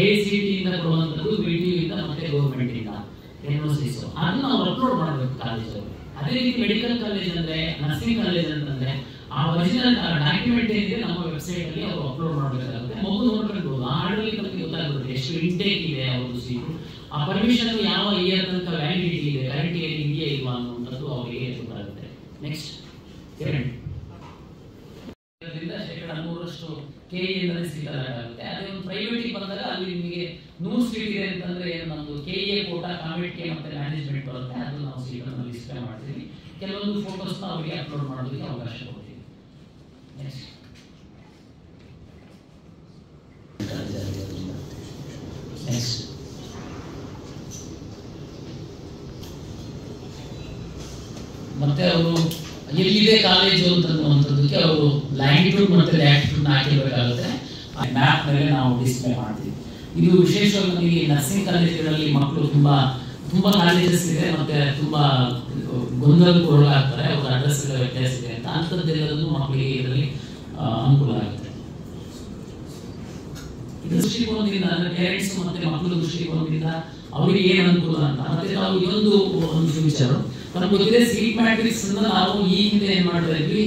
AICTE ಇಂದ ಕೊಡುವಂಥದ್ದು, BTU ಇಂದ ಮತ್ತೆ ಗೌರ್ಮೆಂಟ್ ಇಂದ NOCs ಅದನ್ನ ನಾವು ಅಪ್ಲೋಡ್ ಮಾಡಬೇಕು ಕಾಲೇಜಲ್ಲಿ. ಅದೇ ರೀತಿ ಮೆಡಿಕಲ್ ಕಾಲೇಜ್ ಅಂದ್ರೆ, ನರ್ಸಿಂಗ್ ಕಾಲೇಜ್ ಅಂತಂದ್ರೆ ಆ ಒರಿಜಿನಲ್ ಡಾಕ್ಯುಮೆಂಟ್ ಏನಿದೆ ನಮ್ಮ ವೆಬ್ಸೈಟ್ ಅಲ್ಲಿ ಅವರು ಅಪ್ಲೋಡ್ ಮಾಡಬೇಕಾಗುತ್ತೆ. ಮಗು ನೋಡ್ಕೊಂಡು ಆ ಆರ್ಡರ್ಲಿ ನಮಗೆ ಗೊತ್ತಾಗುತ್ತೆ ಎಷ್ಟು ಇಂಟೇಕ್ ಇದೆ ಅವ್ರದ್ದು ಸೀಟು, ಆ ಪರ್ಮಿಷನ್ ಯಾವ ಇಯರ್ ತನಕ ವ್ಯಾಲಿಡಿಟಿ ಇದೆ, ಕರೆಂಟ್ ಇಯರ್ ಇದೆಯಾ ಇಲ್ವಾ ಅನ್ನುವಂಥದ್ದು ಅವರಿಗೆ ಗೊತ್ತಾಗುತ್ತೆ. ನೆಕ್ಸ್ಟ್ ಇದರಿಂದ 3% KE ಇಂದಲೇ ಸೀಟ್ ಅಲಾಟ್ ಆಗುತ್ತೆ. ಅದೇ ಒಂದು ಪ್ರೈವೇಟಿಗೆ ಬಂದಾಗ ಅಲ್ಲಿ ನಿಮಗೆ 100 ಸೀಟ್ ಇದೆ ಅಂತಂದ್ರೆ ನಮ್ಮದು KE ಕೋಟಾ ಕಮಿಟಿ ಮತ್ತೆ ಮ್ಯಾನೇಜ್ಮೆಂಟ್ ಬರುತ್ತೆ, ಅದು ನಾವು ಸೀಟನ್ನು ಡಿಸ್ಪ್ಲೇ ಮಾಡ್ತೀವಿ. ಕೆಲವೊಂದು ಫೋಟೋಸ್ನ ಅವರಿಗೆ ಅಪ್ಲೋಡ್ ಮಾಡೋದಕ್ಕೆ ಅವಕಾಶ ಕೊಡ್ತೀವಿ. ನೆಕ್ಸ್ಟ್ ಮತ್ತೆ ಅವರು ಎಲ್ಲಿದೆ ಕಾಲೇಜು ಅಂತನ್ನುವಂಥದ್ದಕ್ಕೆ ಅವರು ಲ್ಯಾಂಗಿಟ್ಯೂಡ್ ಮತ್ತೆ ಲ್ಯಾಟಿಟ್ಯೂಡ್ ಹಾಕಿರಬೇಕಾಗುತ್ತೆ. ಆ ಮ್ಯಾಪ್ ಮೇಲೆ ನಾವು ಡಿಸ್ಪ್ಲೇ ಮಾಡ್ತೀವಿ. ಇದು ವಿಶೇಷವಾಗಿ ನಮಗೆ ನರ್ಸಿಂಗ್ ಕಾಲೇಜುಗಳಲ್ಲಿ ಮಕ್ಕಳು ತುಂಬಾ ಕಾಲೇಜಸ್ ಇದೆ ಮತ್ತೆ ತುಂಬಾ ಗೊಂದಲಕ್ಕೆ ಒಳಗಾಗ್ತಾರೆ, ಅವ್ರ ಅಡ್ರೆಸ್ ವ್ಯತ್ಯಾಸ ಇದೆ ಅಂತ. ಅಂಥದ್ದೆಲ್ಲದನ್ನು ಮಕ್ಕಳಿಗೆ ಇದರಲ್ಲಿ ಅನುಕೂಲ ಆಗುತ್ತೆ. ದೃಷ್ಟಿಕೋನದಿಂದ ಅಂದ್ರೆ ಪೇರೆಂಟ್ಸ್ ಮತ್ತೆ ಮಕ್ಕಳ ದೃಷ್ಟಿಕೋನದಿಂದ ಅವರಿಗೆ ಏನು ಅನುಕೂಲ ಅಂತ. ಮತ್ತೆ ನಾವು ಇನ್ನೊಂದು ಫ್ಯೂಚರ್ ನಮ್ಗೆ ಗೊತ್ತಿದೆ, ಸೀಟ್ ಮ್ಯಾಟ್ರಿಕ್ಸ್ ನಾವು ಈ ಹಿಂದೆ ಏನ್ ಮಾಡ್ತಾ ಇದ್ವಿ,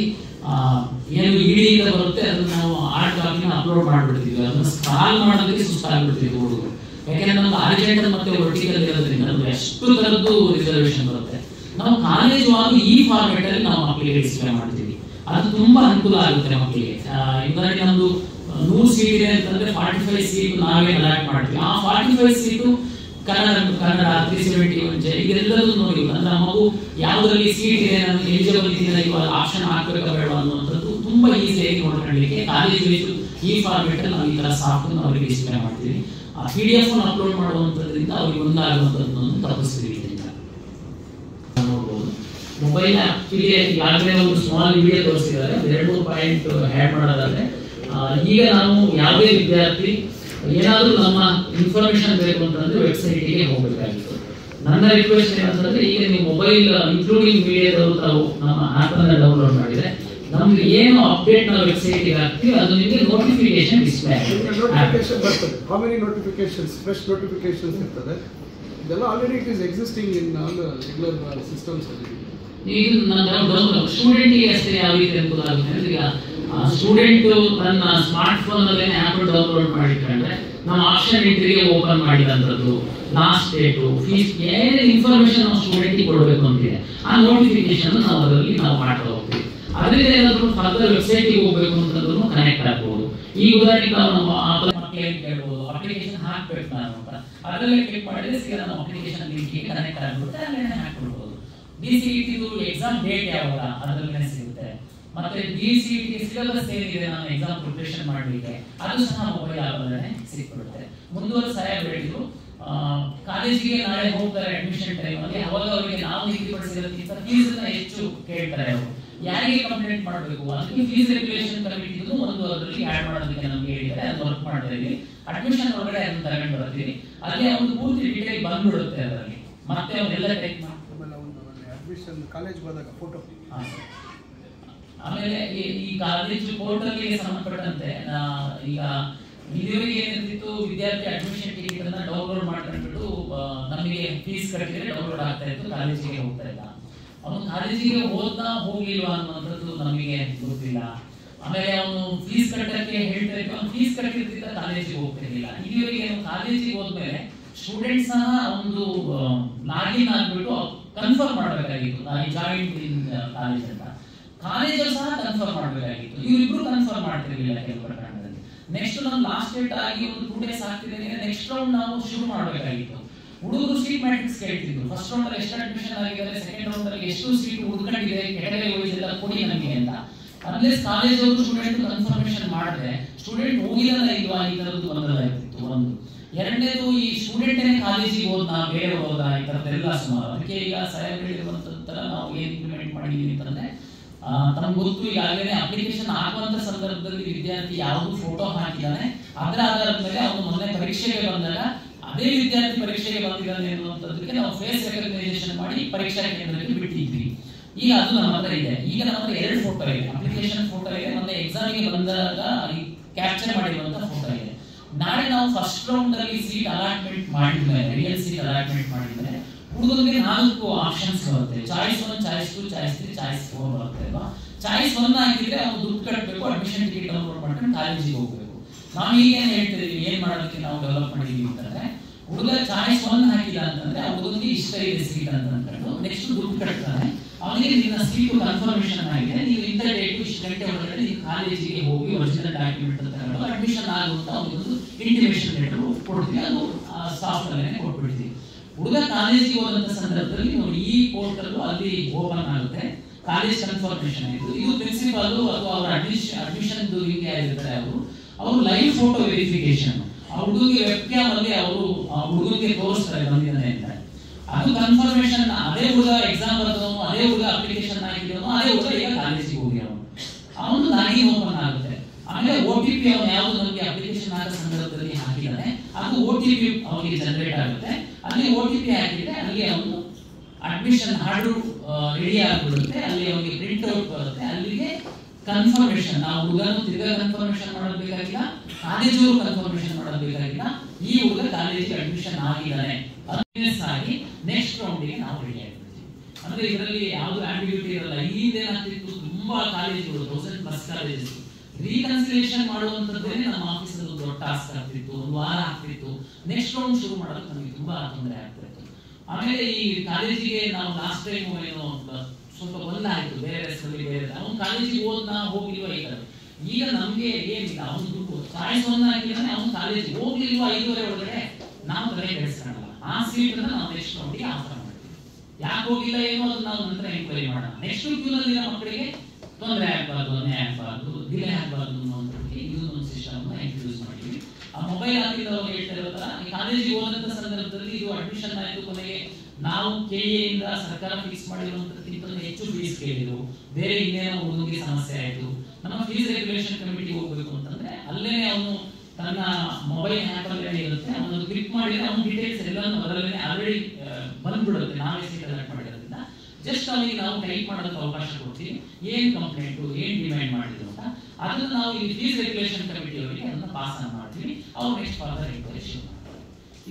ಏನು ಇಡಿಯಿಂದ ಬರುತ್ತೆ ಅದನ್ನ ನಾವು ಆರ್ಟ್ ಕಾಪಿನ ಅಪ್ಲೋಡ್ ಮಾಡ್ಬಿಡ್ತೀವಿ. ಅದನ್ನ ಸ್ಕ್ರಾಲ್ ಮಾಡೋದಕ್ಕೆ ಸುಸ್ತಾಗ್ಬಿಡ್ತೀವಿ ಹುಡುಗರು. ಯಾಕೆಂದ್ರೆ ನಮ್ಗೆ ಆರ್ಜೆಂಟಲ್ ಮತ್ತೆ ವರ್ಟಿಕಲ್ ಇರೋದ್ರಿಂದ ನಮ್ಗೆ ಎಷ್ಟು ತರದ್ದು ರಿಸರ್ವೇಶನ್ ಬರುತ್ತೆ. ನಾವು ಕಾಲೇಜು ಆಗಿ ಈ ಫಾರ್ಮೆಟ್ ಅಲ್ಲಿ ನಾವು ಮಕ್ಕಳಿಗೆ ಡಿಸ್ಪ್ಲೇ ಮಾಡ್ತೀವಿ. ಅದು ತುಂಬಾ ಅನುಕೂಲ ಆಗುತ್ತೆ ಮಕ್ಕಳಿಗೆ. ಉದಾಹರಣೆಗೆ ನಮ್ದು 100 ಸೀಟ್ ಇದೆ ಅಂತಂದ್ರೆ 45 ಸೀಟ್ ನಾವೇ ಅಲಾಟ್ ಮಾಡ್ತೀವಿ. ಆ 45 ಸೀಟು ಕನ್ನಡ 371 ಇದೆಲ್ಲದೂ ನೋಡಿ ಅಂದ್ರೆ ಮಗು ಯಾವ್ದ್ರಲ್ಲಿ ಸೀಟ್ ಇದೆ, ನಮ್ಗೆ ಎಲಿಜಿಬಲ್ ಇದೆಯಾ, ಇವಾಗ ಆಪ್ಷನ್ ಹಾಕ್ಬೇಕಾ ಬೇಡ ಅನ್ನುವಂಥದ್ದು ತುಂಬಾ ಈಸಿಯಾಗಿ ನೋಡ್ಕೊಳ್ಳಿಕ್ಕೆ ಕಾಲೇಜ್ ಈ ಫಾರ್ಮೆಟ್ ಅಲ್ಲಿ ನಾವು ಈ ತರ ಸಾಫ್ಟ್ ಅವರಿಗೆ ಡಿಸ್ಪ್ಲೇ ಮಾಡ್ತೀವಿ. ಆ PDF ಅಪ್ಲೋಡ್ ಮಾಡುವಂಥದ್ರಿಂದ ಅವ್ರಿಗೆ ಒಂದಾಗುವಂಥದ್ದನ್ನು ತಪ್ಪಿಸ್ತೀವಿ. ಇದರಿಂದ ನೋಡ್ಬೋದು ಮೊಬೈಲ್ ಆಕ್ಚುಲಿ ಈಗಾಗಲೇ ಒಂದು ಸ್ಮಾಲ್ ವಿಡಿಯೋ ತೋರಿಸಿದ್ದಾರೆ. 2-3 ಪಾಯಿಂಟ್ ಆ್ಯಡ್ ಮಾಡೋದಾದ್ರೆ, ಈಗ ನಾವು ಯಾವುದೇ ವಿದ್ಯಾರ್ಥಿ ಏನಾದರೂ ನಮ್ಮ ಇನ್ಫಾರ್ಮೇಶನ್ ಬೇಕು ಅಂತಂದ್ರೆ ವೆಬ್ಸೈಟಿಗೆ ಹೋಗಬೇಕಾಗಿತ್ತು. ನನ್ನ ರಿಕ್ವೆಸ್ಟ್ ಏನಂತಂದ್ರೆ, ಈಗ ನೀವು ಮೊಬೈಲ್ ಇನ್ಕ್ಲೂಡಿಂಗ್ ವಿಡಿಯೋದವರು ತಾವು ನಮ್ಮ ಆಪ್ ಅನ್ನ ಡೌನ್ಲೋಡ್ ಮಾಡಿದ್ರೆ ನಮ್ಗೆ ಏನು ಅಪ್ಡೇಟ್ ನಾವು ವೆಬ್ಸೈಟ್ ಗೆ ಹಾಕ್ತೀವಿ ಅದು ನಿಮಗೆ ನೋಟಿಫಿಕೇಶನ್ ಡಿಸ್ಪ್ಲೇ ನೋಟಿಫಿಕೇಶನ್ ಬರ್ತದೆ. How many notifications, fresh notifications ಇರ್ತದೆ. ಇದೆಲ್ಲ already it is existing in all regular systems ಅಲ್ಲಿ. ಈಗ ನಾನು ಸ್ಟೂಡೆಂಟ್ಗೆ ಅಷ್ಟೇ ಯಾವ ರೀತಿ ಅನುಕೂಲ ಆಗುತ್ತೆ ಅಂದ್ರೆ, ಈಗ ಸ್ಟೂಡೆಂಟ್ ತನ್ನ ಸ್ಮಾರ್ಟ್ ಫೋನ್ ಅಲ್ಲೇ ಆಪ್ ಡೌನ್ಲೋಡ್ ಮಾಡಿಕೊಂಡ್ರೆ ನಾವು ಆಪ್ಷನ್ ಎಂಟ್ರಿಗೆ ಓಪನ್ ಮಾಡಿದಂಥದ್ದು, ಲಾಸ್ಟ್ ಡೇಟು, ಫೀಸ್, ಏನೇನು ಇನ್ಫಾರ್ಮೇಶನ್ ನಾವು ಸ್ಟೂಡೆಂಟ್ಗೆ ಕೊಡಬೇಕು ಅಂತಿದೆ ಆ ನೋಟಿಫಿಕೇಶನ್ ನಾವು ಅದರಲ್ಲಿ ನಾವು ಮಾಡ್ತಾ ಹೋಗ್ತೀವಿ. ಅದರಿಂದ ಏನಾದರೂ ಫರ್ದರ್ ವೆಬ್ಸೈಟ್ಗೆ ಹೋಗಬೇಕು ಅಂತಂದ್ರೂ ಕನೆಕ್ಟ್ ಆಗ್ಬೋದು. ಈ ಉದಾಹರಣೆಗೆ ನಾವು ನಮ್ಮ ಮಕ್ಕಳಿಗೆ ಕೇಳ್ಬೋದು, ಅಪ್ಲಿಕೇಶನ್ ಹಾಕ್ಬೇಕು ನಾನು ಅಂತ, ಅದರಲ್ಲೇ ಕ್ಲಿಕ್ ಮಾಡಿದ್ರೆ ಸೀದಾ ನಮ್ಮ ಅಪ್ಲಿಕೇಶನ್ ಲಿಂಕ್ಗೆ ಕನೆಕ್ಟ್ ಆಗ್ಬಿಡುತ್ತೆ, ಅಲ್ಲೇ ಹಾಕ್ಬಿಡ್ಬೋದು. DCET ಎಕ್ಸಾಮ್ ಡೇಟ್ ಯಾವಾಗ ಅದರಲ್ಲೇ ಸಿಗುತ್ತೆ. ಮತ್ತೆ DCET ಸಿಲೆಬಸ್ ಏನಿದೆ ನಾನು ಎಕ್ಸಾಮ್ ಪ್ರಿಪರೇಷನ್ ಮಾಡಲಿಕ್ಕೆ ಅದು ಸಹ ಮೊಬೈಲ್ ಆಗೋದನ್ನೇ ಸಿಕ್ಬಿಡುತ್ತೆ. ಮುಂದುವರೆ ಸಾಹೇಬ್ ಹೇಳಿದ್ರು, ಕಾಲೇಜಿಗೆ ನಾಳೆ ಹೋಗ್ತಾರೆ ಅಡ್ಮಿಷನ್ ಟೈಮ್ ಅಲ್ಲಿ, ಅವಾಗ ಅವರಿಗೆ ನಾವು ನಿಗದಿಪಡಿಸಿರೋದಕ್ಕಿಂತ ಫೀಸ್ ಹೆಚ್ಚು ಕೇಳ್ತಾರೆ. ಅವರು ಯಾರಿಗೆ ಕಂಪ್ಲೇಂಟ್ ಮಾಡಬೇಕು ಅದಕ್ಕೆ ಫೀಸ್ ರೆಗ್ಯುಲೇಷನ್ ಕಮಿಟಿ ಒಂದು ಅದರಲ್ಲಿ ಆಡ್ ಮಾಡೋದಕ್ಕೆ ನಮ್ಗೆ ಹೇಳಿದ್ದಾರೆ. ಅದು ವರ್ಕ್ ಮಾಡ್ತಾ ಇದೀವಿ. ಅಡ್ಮಿಷನ್ ಒಳಗಡೆ ಅದನ್ನ ತಗೊಂಡು ಬರ್ತೀವಿ. ಅಲ್ಲೇ ಒಂದು ಪೂರ್ತಿ ಡೀಟೇಲ್ ಬಂದ್ಬಿಡುತ್ತೆ ಅದರಲ್ಲಿ. ಮತ್ತೆ ಅವನ್ನೆಲ್ಲ ಟೈಪ್ ಮಾಡಿ ಅಡ್ಮಿಷನ್ ಕಾಲೇಜ್ ಹೋದಾಗ ಫೋಟೋ. ಆಮೇಲೆ ಈ ಕಾಲೇಜು ಪೋರ್ಟಲ್ಗೆ ಸಂಬಂಧಪಟ್ಟಂತೆ ಈಗ ಇದುವರೆಗೆ ಏನಿರ್ತಿತ್ತು, ವಿದ್ಯಾರ್ಥಿ ಅಡ್ಮಿಷನ್ ಟಿಕೆಟ್ ಅನ್ನ ಡೌನ್ಲೋಡ್ ಮಾಡ್ಕೊಂಡ್ಬಿಟ್ಟು ನಮಗೆ ಫೀಸ್ ಕಟ್ಟಿದ್ರೆ ಡೌನ್ಲೋಡ್ ಆಗ್ತಾ ಇತ್ತು, ಕಾಲೇಜಿಗೆ ಹೋಗ್ತಾ ಇಲ್ಲ. ಅವನು ಕಾಲೇಜಿಗೆ ಹೋಗ್ಲಿಲ್ವಾ ಅನ್ನುವಂಥದ್ದು ನಮಗೆ ಗೊತ್ತಿಲ್ಲ. ಆಮೇಲೆ ಅವನು ಫೀಸ್ ಕಟ್ಟಕ್ಕೆ ಹೇಳ್ತಾ ಇತ್ತು, ಅವನು ಫೀಸ್ ಕಟ್ಟಿರ್ತಿದ್ದ ಕಾಲೇಜಿಗೆ ಹೋಗ್ತಿರ್ಲಿಲ್ಲ. ಇದುವರೆಗೆ ಕಾಲೇಜಿಗೆ ಹೋದ್ಮೇಲೆ ಸ್ಟೂಡೆಂಟ್ ಸಹ ಒಂದು ಲಾಗಿನ್ ಆಗ್ಬಿಟ್ಟು ಕನ್ಫರ್ಮ್ ಮಾಡಬೇಕಾಗಿತ್ತು, ನಾನು ಜಾಯಿನ್ ಇನ್ ಕಾಲೇಜ್ ಅಂತ. ಕಾಲೇಜಲ್ಲಿ ಸಹ ಕನ್ಫರ್ಮ್ ಮಾಡಬೇಕಾಗಿತ್ತು, ಇವರಿಬ್ರು ಕನ್ಫರ್ಮ್ ಮಾಡ್ತಿರ್ಲಿಲ್ಲ ಕೆಲವು ಪ್ರಕರಣದಲ್ಲಿ. ನೆಕ್ಸ್ಟ್ ನಾನು ಲಾಸ್ಟ್ ಡೇಟ್ ಆಗಿ ಒಂದು 2 days ಆಗ್ತಿದ್ದೇನೆ, ನೆಕ್ಸ್ಟ್ ರೌಂಡ್ ನಾವು ಶುರು ಮಾಡಬೇಕಾಗಿತ್ತು. ಹುಡುಗರು ಸೀಟ್ ಮ್ಯಾಟ್ರಿಕ್ಸ್ ಕೇಳ್ತಿದ್ರು, ಫಸ್ಟ್ ರೌಂಡ್ ಅಲ್ಲಿ ಎಷ್ಟು ಅಡ್ಮಿಷನ್ ಆಗಿದ್ದಾರೆ, ಸೆಕೆಂಡ್ ರೌಂಡ್ ಅಲ್ಲಿ ಎಷ್ಟು ಸೀಟ್ ಉಳ್ಕೊಂಡಿದೆ, ಕೆಳಗಡೆ ವೈಸ್ ಎಲ್ಲ ಕೊಡಿ ನಮಗೆ ಅಂತ. ಅನ್ಲೆಸ್ ಕಾಲೇಜ್ ಅವರು ಸ್ಟೂಡೆಂಟ್ ಕನ್ಫರ್ಮೇಶನ್ ಮಾಡಿದ್ರೆ ಸ್ಟೂಡೆಂಟ್ ಹೋಗಿಲ್ಲ ಇಲ್ವಾ ಈ ತರದ್ದು ಗೊಂದಲ ಇರ್ತಿತ್ತು. ಒಂದು ಎರಡನೇದು, ಈ ಸ್ಟೂಡೆಂಟೇ ಕಾಲೇಜಿಗೆ ಹೋದ ಬೇರೆ ಹೋದ ಈ ತರದ್ದೆಲ್ಲ ಸುಮಾರು. ಅದಕ್ಕೆ ಈಗ ಸಾಹೇಬ್ ಹೇಳಿರುವಂತರ ನಾವು ಏನ್ ಇಂಪ್ಲಿಮೆಂಟ್ ಮಾಡಿದೀವಿ ಅಂತಂದ್ರೆ, ತಮ್ಗೆ ಗೊತ್ತು ಈಗಾಗಲೇ ಅಪ್ಲಿಕೇಶನ್ ಆಗುವಂತ ಸಂದರ್ಭದಲ್ಲಿ ವಿದ್ಯಾರ್ಥಿ ಯಾವುದು ಫೋಟೋ ಹಾಕಿದಾನೆ ಅದರ ಆಧಾರದ ಮೇಲೆ ಅವನು ಮೊನ್ನೆ ಪರೀಕ್ಷೆಗೆ ಬಂದಾಗ ಅದೇ ವಿದ್ಯಾರ್ಥಿ ಪರೀಕ್ಷೆಗೆ ಬಂದಿದ್ದಾನೆ ಅನ್ನುವಂಥದ್ದಕ್ಕೆ ನಾವು ಫೇಸ್ ರೆಕಗ್ನೈಸೇಷನ್ ಮಾಡಿ ಪರೀಕ್ಷಾ ಕೇಂದ್ರಕ್ಕೆ ಬಿಟ್ಟಿದ್ವಿ. ಈಗ ಅದು ನಮ್ಮ ಹತ್ರ ಇದೆ. ಈಗ ನಮ್ಮ ಹತ್ರ 2 ಫೋಟೋ ಇದೆ, ಅಪ್ಲಿಕೇಶನ್ ಫೋಟೋ ಇದೆ, ಮತ್ತೆ ಎಕ್ಸಾಮಿಗೆ ಬಂದಾಗ ಕ್ಯಾಪ್ಚರ್ ಮಾಡಿರುವಂತ ಫೋಟೋ ಇದೆ. ನಾಳೆ ನಾವು ಫಸ್ಟ್ ರೌಂಡ್ ಅಲ್ಲಿ ಸೀಟ್ ಅಲಾಟ್ಮೆಂಟ್ ಮಾಡಿದ್ಮೇಲೆ, ರಿಯಲ್ ಸೀಟ್ ಅಲಾಟ್ಮೆಂಟ್ ಮಾಡಿದ್ಮೇಲೆ ಹುಡುಗರಿಗೆ 4 ಆಪ್ಷನ್ಸ್ ಬರುತ್ತೆ. ಚಾಯ್ಸ್ 1, ಚಾಯ್ಸ್ 2, ಚಾಯ್ಸ್ 3, ಚಾಯ್ಸ್ 4 ಬರುತ್ತೆ ಅಲ್ವಾ. ಚಾಯ್ಸ್ 1 ಹಾಕಿದ್ರೆ ಅವನು ದುಡ್ಡು ಕಟ್ಟಬೇಕು, ಅಡ್ಮಿಷನ್ ಟಿಕೆಟ್ ಡೌನ್ಲೋಡ್ ಮಾಡ್ಕೊಂಡು ಕಾಲೇಜಿಗೆ ಹೋಗ್ಬೇಕು. ನಾವು ಈಗ ಏನ್ ಹೇಳ್ತಿದೀವಿ, ಏನ್ ಮಾಡೋದಕ್ಕೆ ನಾವು ಡೆವಲಪ್ ಮಾಡಿದೀವಿ ಅಂತಂದ್ರೆ, ಹುಡುಗ ಚಾಯ್ಸ್ 1 ಹಾಕಿಲ್ಲ ಅಂತಂದ್ರೆ ಆ ಹುಡುಗನಿಗೆ ಇಷ್ಟ ಇದೆ ಸೀಟ್ ಅಂತ ಅಂದ್ಕೊಂಡು ನೆಕ್ಸ್ಟ್ ದುಡ್ಡು ಕಟ್ತಾನೆ. ಅವನಿಗೆ ನಿನ್ನ ಸೀಟು ಕನ್ಫರ್ಮೇಶನ್ ಆಗಿದೆ, ನೀವು ಇಂಥ ಡೇಟು ಇಷ್ಟು ಗಂಟೆ ಒಳಗಡೆ ನೀವು ಕಾಲೇಜಿಗೆ ಹೋಗಿ ಒರಿಜಿನಲ್ ಡಾಕ್ಯುಮೆಂಟ್ ಅಂತ ತಗೊಂಡು ಅಡ್ಮಿಷನ್ ಆಗುವಂತ ಒಂದು ಇಂಟಿಮೇಷನ್ ಲೆಟರ್ ಕೊಡ್ತೀವಿ, ಅದು ಸಾಫ್ಟ್ ಅಲ್ಲೇ ಕೊಟ್ಬಿಡ್ತೀವಿ. ಹುಡುಗ ಕಾಲೇಜಿಗೆ ಹೋದಂತ ಸಂದರ್ಭದಲ್ಲಿ ನೋಡಿ ಈ ಪೋರ್ಟಲ್ ಅಲ್ಲಿ ಓಪನ್ ಆಗುತ್ತೆ, ಕಾಲೇಜ್ ಕನ್ಫರ್ಮೇಷನ್ ಆಯಿತು. ಇದು ಪ್ರಿನ್ಸಿಪಾಲ್ ಅಥವಾ ಅವರ ಅಡ್ಮಿಷನ್ ಹಿಂಗೆ ಆಗಿರ್ತಾರೆ ಅವರು ಲೈವ್ ಫೋಟೋ ವೆರಿಫಿಕೇಶನ್ ಆ ಹುಡುಗಿಗೆ ವೆಬ್ ಕ್ಯಾಮ್ ಅಲ್ಲಿ ಅವರು ಹುಡುಗನಿಗೆ ತೋರಿಸ್ತಾರೆ ಬಂದಿದ್ದಾನೆ ಅಂತ. ಅದು ಕನ್ಫರ್ಮೇಷನ್ ಅದೇ ಹುಡುಗ ಎಕ್ಸಾಮ್ ಬರೆದವನು, ಅದೇ ಹುಡುಗ ಅಪ್ಲಿಕೇಶನ್ ಹಾಕಿದವನು, ಅದೇ ಹುಡುಗ ಈಗ ಕಾಲೇಜಿಗೆ ಹೋಗಿ ಅವನು ಲಾಗಿನ್ ಓಪನ್ ಆಗುತ್ತೆ. ಆಮೇಲೆ OTP ಅವನು ಯಾವುದು ನಮಗೆ ಅಪ್ಲಿಕೇಶನ್ ಹಾಕೋ ಸಂದರ್ಭದಲ್ಲಿ ಹಾಕಿದ್ದಾನೆ ಅದು OTP ಅವನಿಗೆ ಜನರೇಟ್ ಆಗುತ್ತೆ. ಅಲ್ಲಿ OTP ಹಾಕಿದ್ರೆ ಅಲ್ಲಿ ಅವನು ಅಡ್ಮಿಷನ್ ಹಾಡು ರೆಡಿ ಆಗಿಬಿಡುತ್ತೆ, ಅಲ್ಲಿ ಅವನಿಗೆ ಪ್ರಿಂಟ್ ಔಟ್ ಬರುತ್ತೆ. ಅಲ್ಲಿಗೆ ಕನ್ಫರ್ಮೇಷನ್, ನಾವು ಹುಡುಗನು ತಿರ್ಗಾ ಕನ್ಫರ್ಮೇಷನ್ ಮಾಡಬೇಕಾಗಿಲ್ಲ, ಕಾಲೇಜವರು ಕನ್ಫರ್ಮೇಷನ್ ಮಾಡಬೇಕಾಗಿಲ್ಲ, ಈ ಹುಡುಗ ಕಾಲೇಜಿಗೆ ಅಡ್ಮಿಷನ್ ಆಗಿದ್ದಾನೆ ಆಗಿ ನೆಕ್ಸ್ಟ್ ರೌಂಡಿಗೆ ನಾವು ರೆಡಿ ಆಗಿರ್ತೀವಿ. ಅಂದ್ರೆ ಇದರಲ್ಲಿ ಯಾವುದು ಆಂಬಿಗ್ಯೂಟಿ ಇರಲ್ಲ. ಈಗೇನಾಗ್ತಿತ್ತು, ತುಂಬಾ ಕಾಲೇಜುಗಳು 1000+ ಕಾಲೇಜಸ್ ರೀಕನ್ಸಿಲೇಷನ್ ಮಾಡುವಂತದ್ದೇನೆ ನಮ್ಮ ಆಫೀಸ್ ಅಲ್ಲಿ ದೊಡ್ಡ ಟಾಸ್ಕ್ ಆಗ್ತಿತ್ತು, ಒಂದು ವಾರ ಆಗ್ತಿತ್ತು. ನೆಕ್ಸ್ಟ್ ರೌಂಡ್ ಶುರು ಮಾಡೋದು ನಮಗೆ ತುಂಬಾ ತೊಂದರೆ ಆಗ್ತಿತ್ತು. ಆಮೇಲೆ ಈ ಕಾಲೇಜಿಗೆ ನಾವು ಲಾಸ್ಟ್ ಟೈಮ್ ಏನೋ ಸ್ವಲ್ಪ ಬಂದಾಯ್ತು, ಬೇರೆ ಹೆಸರಲ್ಲಿ ಬೇರೆ ಅವ್ನು ಕಾಲೇಜಿಗೆ ಹೋದ್ನಾ ಹೋಗಿಲ್ವಾ ಈ ತರ. ಈಗ ನಮ್ಗೆ ಏನಿಲ್ಲ, ಅವ್ನು ದುಡ್ಡು ಚಾಯ್ಸ್ ಒಂದು ಹಾಕಿದಾನೆ, ಅವ್ನು ಕಾಲೇಜಿಗೆ ಹೋಗ್ಲಿಲ್ವಾ 5:30 ಒಳಗಡೆ ನಾವು ತಲೆ ಕೆಡಿಸ್ಕೊಳ್ಳಲ್ಲ. ಆ ಸೀಟ್ ಅನ್ನ ನಾವು ನೆಕ್ಸ್ಟ್ ರೌಂಡಿಗೆ ಆಫರ್ ಮಾಡ್ತೀವಿ. ಯಾಕೆ ಹೋಗಿಲ್ಲ ಏನೋ ಅದು ನಾವು ನಂತರ ಎಂಕ್ವೈರಿ ಮಾಡೋಣ. ನೆಕ್ಸ್ಟ್ ಕ್ಯೂನಲ್ಲಿ ಮಕ್ಕಳಿಗೆ ತೊಂದರೆ ಆಗಬಾರ್ದು, ಅನ್ಯಾಯ ಆಗಬಾರ್ದು, ಡಿಲೇ ಆಗಬಾರ್ದು ಅನ್ನೋದಕ್ಕೆ ಇದೊಂದು ಸಿಸ್ಟಮ್ ಇಂಟ್ರೊಡ್ಯೂಸ್ ಮಾಡಿದ್ವಿ. ಆ ಮೊಬೈಲ್ ಆಪಿಂದ ಅವ್ರು ಹೇಳ್ತಾ ಇರೋ ತರ ಈ ಕಾಲೇಜಿಗೆ ಹೋದಂತ ಸಂದರ್ಭದಲ್ಲಿ ಇದು ಅಡ್ಮಿಷನ್ ಆಯ್ತು, ಕೊನೆಗೆ ನಾವು KA ಇಂದ ಸರ್ಕಾರ ಫೀಸ್ ಮಾಡಿರುವಂತಕ್ಕಿಂತ ಹೆಚ್ಚು ಫೀಸ್ ಕೇಳಿದ್ರು, ಬೇರೆ ಇನ್ನೇನೋ ಹುಡುಗನಿಗೆ ಸಮಸ್ಯೆ ಆಯ್ತು, ನಮ್ಮ ಫೀಸ್ ರೆಗ್ಯುಲೇಷನ್ ಕಮಿಟಿಗೆ ಹೋಗ್ಬೇಕು ಅಂತಂದ್ರೆ ಅಲ್ಲೇ ಅವನು ತನ್ನ ಮೊಬೈಲ್ ಆ್ಯಪ್ ಅಲ್ಲೇ ಇರುತ್ತೆ, ಅವನು ಕ್ಲಿಕ್ ಮಾಡಿದ್ರೆ ಅವನ ಡೀಟೇಲ್ಸ್ ಎಲ್ಲಾನು ಅದರಲ್ಲೇ ಆಲ್ರೆಡಿ ಬಂದ್ಬಿಡುತ್ತೆ. ನಾವೇ ಸೀಟ್ ಅಲರ್ಟ್ ಮಾಡಿರೋದ್ರಿಂದ ಜಸ್ಟ್ ಅವನಿಗೆ ನಾವು ಟೈಪ್ ಮಾಡೋದಕ್ಕೆ ಅವಕಾಶ ಕೊಡ್ತೀವಿ, ಏನ್ ಕಂಪ್ಲೇಂಟು ಏನ್ ಡಿಮ್ಯಾಂಡ್ ಮಾಡಿದ್ರು ಅಂತ. ಅದನ್ನು ನಾವು ಈ ಫೀಸ್ ರೆಗ್ಯುಲೇಷನ್ ಕಮಿಟಿ ಅವರಿಗೆ ಅದನ್ನ ಪಾಸ್ ಮಾಡ್ತೀವಿ. ಅವ್ರು ನೆಕ್ಸ್ಟ್ ಫರ್ದರ್ ಎಂಕ್ವೈರಿ ಶುರು ಮಾಡ್ತಾರೆ.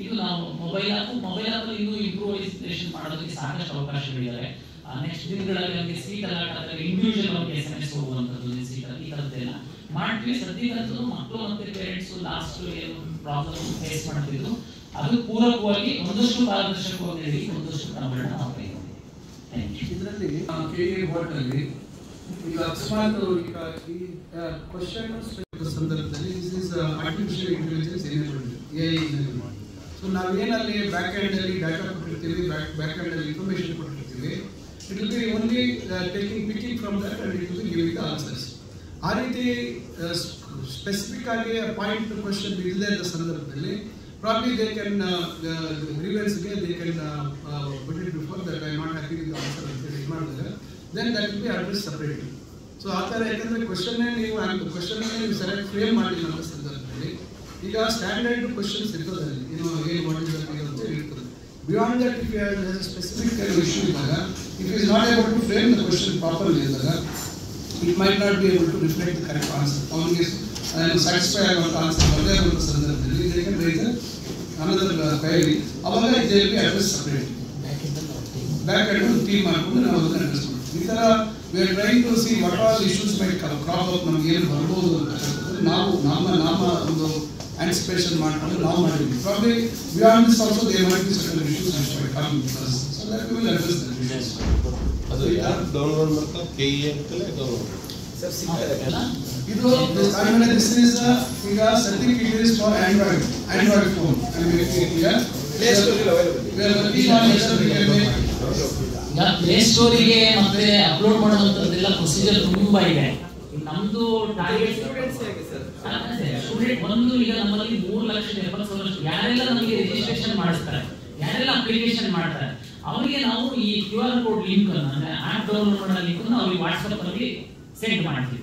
ಇದು ನಾವು ಮೊಬೈಲ್ ಆಪ್ ಇನ್ನೂ ಇಂಪ್ರೂವೈಸೇಷನ್ ಮಾಡೋದಕ್ಕೆ ಸಾಕಷ್ಟು ಅವಕಾಶಗಳಿದ್ದಾರೆ. ನೆಕ್ಸ್ಟ್ ದಿನಗಳಲ್ಲಿ ನಮಗೆ ಸೀಟ್ ಅಲರ್ಟ್ ಆದಾಗ ಇಂಡಿವಿಜುವಲ್ ಅವ್ರಿಗೆ SMS ಹೋಗುವಂಥದ್ದು ಸೀಟ್ ಈ ಥರದ್ದೆಲ್ಲ ಮಾಡ್ತೀವಿ. ಸದ್ಯಕ್ಕಂತೂ ಮಕ್ಕಳು ಮತ್ತೆ ಪೇರೆಂಟ್ಸ್ ಲಾಸ್ಟ್ ಏನು ಪ್ರಾಬ್ಲಮ್ ಫೇಸ್ ಮಾಡ್ತಿದ್ರು, ಅದು ಪೂರಕವಾಗಿ ಒಂದಷ್ಟು ಪಾರದರ್ಶಕವಾಗಿ ಒಂದಷ್ಟು ಕ್ರಮಗಳನ್ನ ನಾವು ಕೈಗೊಂಡಿದ್ದೀವಿ. ಇದರಲ್ಲಿ KA ಬೋರ್ಡ್ ಅಲ್ಲಿ ಈಗ ಅಕಸ್ಮಾತ್ ಈಗ ಈ ಕ್ವಶನ್ ಸಂದರ್ಭದಲ್ಲಿ this is artificial intelligence enabled AI enabled. So ನಾವೇನಲ್ಲಿ ಬ್ಯಾಕ್ ಎಂಡ್ ಅಲ್ಲಿ ಡಾಟಾ ಕೊಟ್ಟಿರ್ತೀವಿ, ಬ್ಯಾಕ್ ಎಂಡ್ ಅಲ್ಲಿ ಇನ್ಫಾರ್ಮೇಶನ್ ಕೊಟ್ಟಿರ್ತೀವಿ, it will be only picking from that and it will be giving the answers. ಆ ರೀತಿ ಸ್ಪೆಸಿಫಿಕ್ ಆಗಿ ಪಾಯಿಂಟ್ ಕ್ವಶನ್ ಇಲ್ಲದೆ ಇದ್ದ ಸಂದರ್ಭದಲ್ಲಿ probably they can grievance ಗೆ they can put it before that I am not happy with the answer ಅಂತ ಹೇಳಿ ಮಾಡಿದ್ರೆ then that will be addressed separately. So ಆ ಥರ ಯಾಕಂದ್ರೆ ಕ್ವಶನ್ ನೀವು ಸರಿಯಾಗಿ ಫ್ರೇಮ್ ಮಾಡಿಲ್ಲ ಅನ್ನೋ ಸಂದರ್ಭದಲ್ಲಿ ಈಗ ಸ್ಟ್ಯಾಂಡರ್ಡ್ ಕ್ವಶನ್ಸ್ ಇರ್ತದೆ, ಏನು ವಾಟ್ ಇಸ್ ದಟ್ ಅಂತ ಇರ್ತದೆ. Beyond that if you have a specific issue ಇದ್ದಾಗ if is not able to frame the question properly ಇದ್ದಾಗ it might not be able to reflect the correct answer. ಅವನಿಗೆ ಸ್ಯಾಟಿಸ್ಫೈ ಆಗುವಂಥ ಆನ್ಸರ್ ಬರದೇ ಇರುವಂಥ ಸಂದರ್ಭದಲ್ಲಿ they can raise another query. ಅವಾಗ they will be address separate back end team ಮಾಡಿಕೊಂಡು ನಾವು ಅದನ್ನು ಅಡ್ರೆಸ್ ಮಾಡ್ತೀವಿ. ಈ ಥರ we are trying to see what are issues mite crop up, ನಮ್ಗೆ ಏನು ಬರ್ಬೋದು ಅಂತ ನಾವು ನಮ್ಮ ಒಂದು ಆಂಟಿಸಿಪೇಷನ್ ಮಾಡ್ಕೊಂಡು ನಾವು ಮಾಡಿದ್ವಿ. Probably beyond this also they might be certain issues which might come with us, so that we will address that issues. ಅದು ಯಾರು ಡೌನ್ಲೋಡ್ ಮಾಡ್ತಾರೆ KA ಅಂತಲೇ ಡೌನ್ಲೋಡ್ ಇದು ಆಮೇಲೆ ದಿಸ್ ಇಸ್ ಈಗ ಸದ್ಯಕ್ಕೆ it is for android phone. Play ಸ್ಟೋರಿಗೆ ಮತ್ತೆ ಅಪ್ಲೋಡ್ ಮಾಡುವಂತದ್ದೆಲ್ಲ ಪ್ರೊಸೀಜರ್ ತುಂಬಾ ಇದೆ. ನಮ್ದು ಟಾರ್ಗೆಟ್ ಸ್ಟೂಡೆಂಟ್ ಒಂದು ಈಗ ನಮ್ಮಲ್ಲಿ 3,70,000 ಯಾರೆಲ್ಲ ನಮಗೆ ರಿಜಿಸ್ಟ್ರೇಷನ್ ಮಾಡಿಸ್ತಾರೆ, ಯಾರೆಲ್ಲ ಅಪ್ಲಿಕೇಶನ್ ಮಾಡ್ತಾರೆ, ಅವರಿಗೆ ನಾವು ಈ QR ಕೋಡ್ ಲಿಂಕ್ ಅನ್ನು ಅಂದ್ರೆ ಆಪ್ ಡೌನ್ಲೋಡ್ ಮಾಡೋ ಲಿಂಕ್ ಅನ್ನು ಅವ್ರಿಗೆ ವಾಟ್ಸ್ಆಪ್ ಅಲ್ಲಿ ಸೆಂಡ್ ಮಾಡ್ತೀವಿ.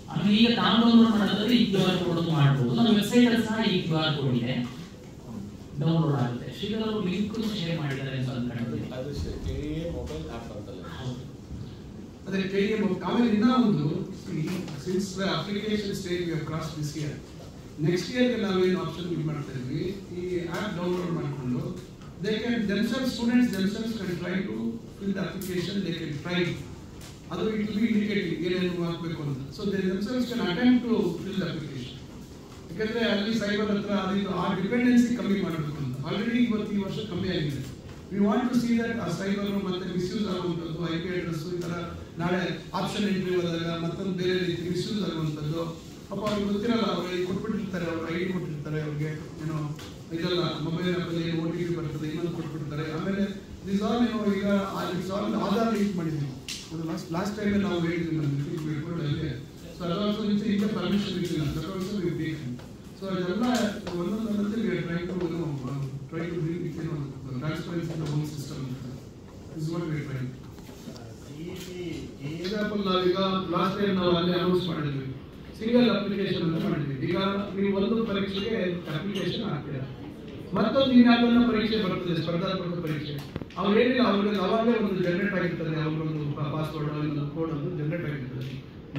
ಆಮೇಲೆ ಈಗ ತಾವು ಡೌನ್ಲೋಡ್ ಮಾಡೋದಾದ್ರೆ ಈ QR ಕೋಡ್ ಅನ್ನು ಮಾಡಬಹುದು. ನಮ್ಮ ವೆಬ್ಸೈಟ್ ಅಲ್ಲಿ ಸಹ ಈ QR ಕೋಡ್ ಇದೆ, ಡೌನ್ಲೋಡ್ ಆಗುತ್ತೆ. ಶ್ರೀಧರ್ ಅವರು ಲಿಂಕ್ ಶೇರ್ ಮಾಡಿದ್ದಾರೆ ಅಂತ ಅನ್ಕೊಂಡಿದ್ದೀನಿ. ಅದು KA ಮೊಬೈಲ್ ಆಪ್ ಅಂತಲ್ಲ. ಅದೇ KA ಆಮೇಲೆ ಇನ್ನೂ ಒಂದು since the application stage we have cross this year, next ಇಯರ್ಗೆ ನಾವೇನು ಆಪ್ಷನ್ ಯೂಸ್ ಮಾಡ್ತಾ ಇದ್ವಿ, ಈ ಆ್ಯಪ್ ಡೌನ್ಲೋಡ್ ಮಾಡಿಕೊಂಡು they can themselves students themselves can try to fill the application, they can try ಅದು ಇಟ್ ವಿಲ್ ಬಿ ಇಂಡಿಕೇಟಿಂಗ್ ಏನೇನು ಹಾಕಬೇಕು ಅಂತ. So they themselves can attempt to fill the application. ಯಾಕಂದರೆ ಅಲ್ಲಿ ಸೈಬರ್ ಹತ್ರ ಅದು ಆ ಡಿಪೆಂಡೆನ್ಸಿ ಕಮ್ಮಿ ಮಾಡಬೇಕು ಅಂತ ಆಲ್ರೆಡಿ ಈ ವರ್ಷ ಕಮ್ಮಿ ಆಗಿದೆ. We want to see that ಆ ಸೈಬರ್ ಮತ್ತೆ ಮಿಸ್ಯೂಸ್ ಆಗುವಂಥದ್ದು IP ಅಡ್ರೆಸ್ ಈ ಥರ ನಾಳೆ ಆಪ್ಷನ್ ಇಂಟರ್ವ್ಯೂ ಆದಾಗ ಮತ್ತೊಂದು ಬೇರೆ ರೀತಿ ಮಿಸ್ಯೂಸ್ ಆಗುವಂಥದ್ದು. ಪಾಪ ಅವ್ರಿಗೆ ಗೊತ್ತಿರಲ್ಲ, ಅವ್ರಿಗೆ ಕೊಟ್ಬಿಟ್ಟಿರ್ತಾರೆ, ಅವ್ರು ಐ ಡಿ ಕೊಟ್ಟಿರ್ತಾರೆ, ಅವ್ರಿಗೆ ಏನೋ ಇದೆಲ್ಲ ಮೊಬೈಲ್ ಆ್ಯಪಲ್ಲಿ OTP ಬರ್ತದೆ, ಇನ್ನೊಂದು ಕೊಟ್ಬಿಡ್ತಾರೆ. ಆಮೇಲೆ ದಿಸ್ ಆಲ್ ಈಗ ಇಟ್ಸ್ ಆಲ್ ಆಧಾರ್ ಲಿಂಕ್ ಮಾಡಿದ್ವಿ. ಅದು ಲಾಸ್ಟ್ ಟೈಮ್ ನಾವು ಹೇಳಿದ್ವಿ ನಮಗೆ. ಸೊ ಅದು ಆಲ್ಸೋ ಈಗ ಪರ್ಮಿಷನ್ ಇರಲಿಲ್ಲ, that also we take. So ಅದೆಲ್ಲ ಒಂದೊಂದು try to bring transparency in the whole system. Is what we try. Example ನಾವೀಗ ಲಾಸ್ಟ್ ಟೈಮ್ ನಾವು ಅಲ್ಲಿ ಅನೌನ್ಸ್ ಮಾಡಿದ್ವಿ, ಸಿಂಗಲ್ ಅಪ್ಲಿಕೇಶನ್ ಅಂತ ಮಾಡಿದ್ವಿ. ಈಗ ನೀವು ಒಂದು ಪರೀಕ್ಷೆಗೆ ಅಪ್ಲಿಕೇಶನ್ ಹಾಕ್ತೀರಾ, ಮತ್ತೊಂದು ಇನ್ಯಾವುದನ್ನ ಪರೀಕ್ಷೆ ಬರ್ತದೆ, ಸ್ಪರ್ಧಾತ್ಮಕ ಪರೀಕ್ಷೆ. ಅವ್ರೇನಿಲ್ಲ, ಅವ್ರಿಗೆ ಅವಾಗಲೇ ಒಂದು ಜನರೇಟ್ ಆಗಿರ್ತದೆ, ಅವ್ರೊಂದು ಪಾಸ್ವರ್ಡ್ ಒಂದು ಕೋಡ್ ಒಂದು ಜನರೇಟ್ ಆಗಿರ್ತದೆ.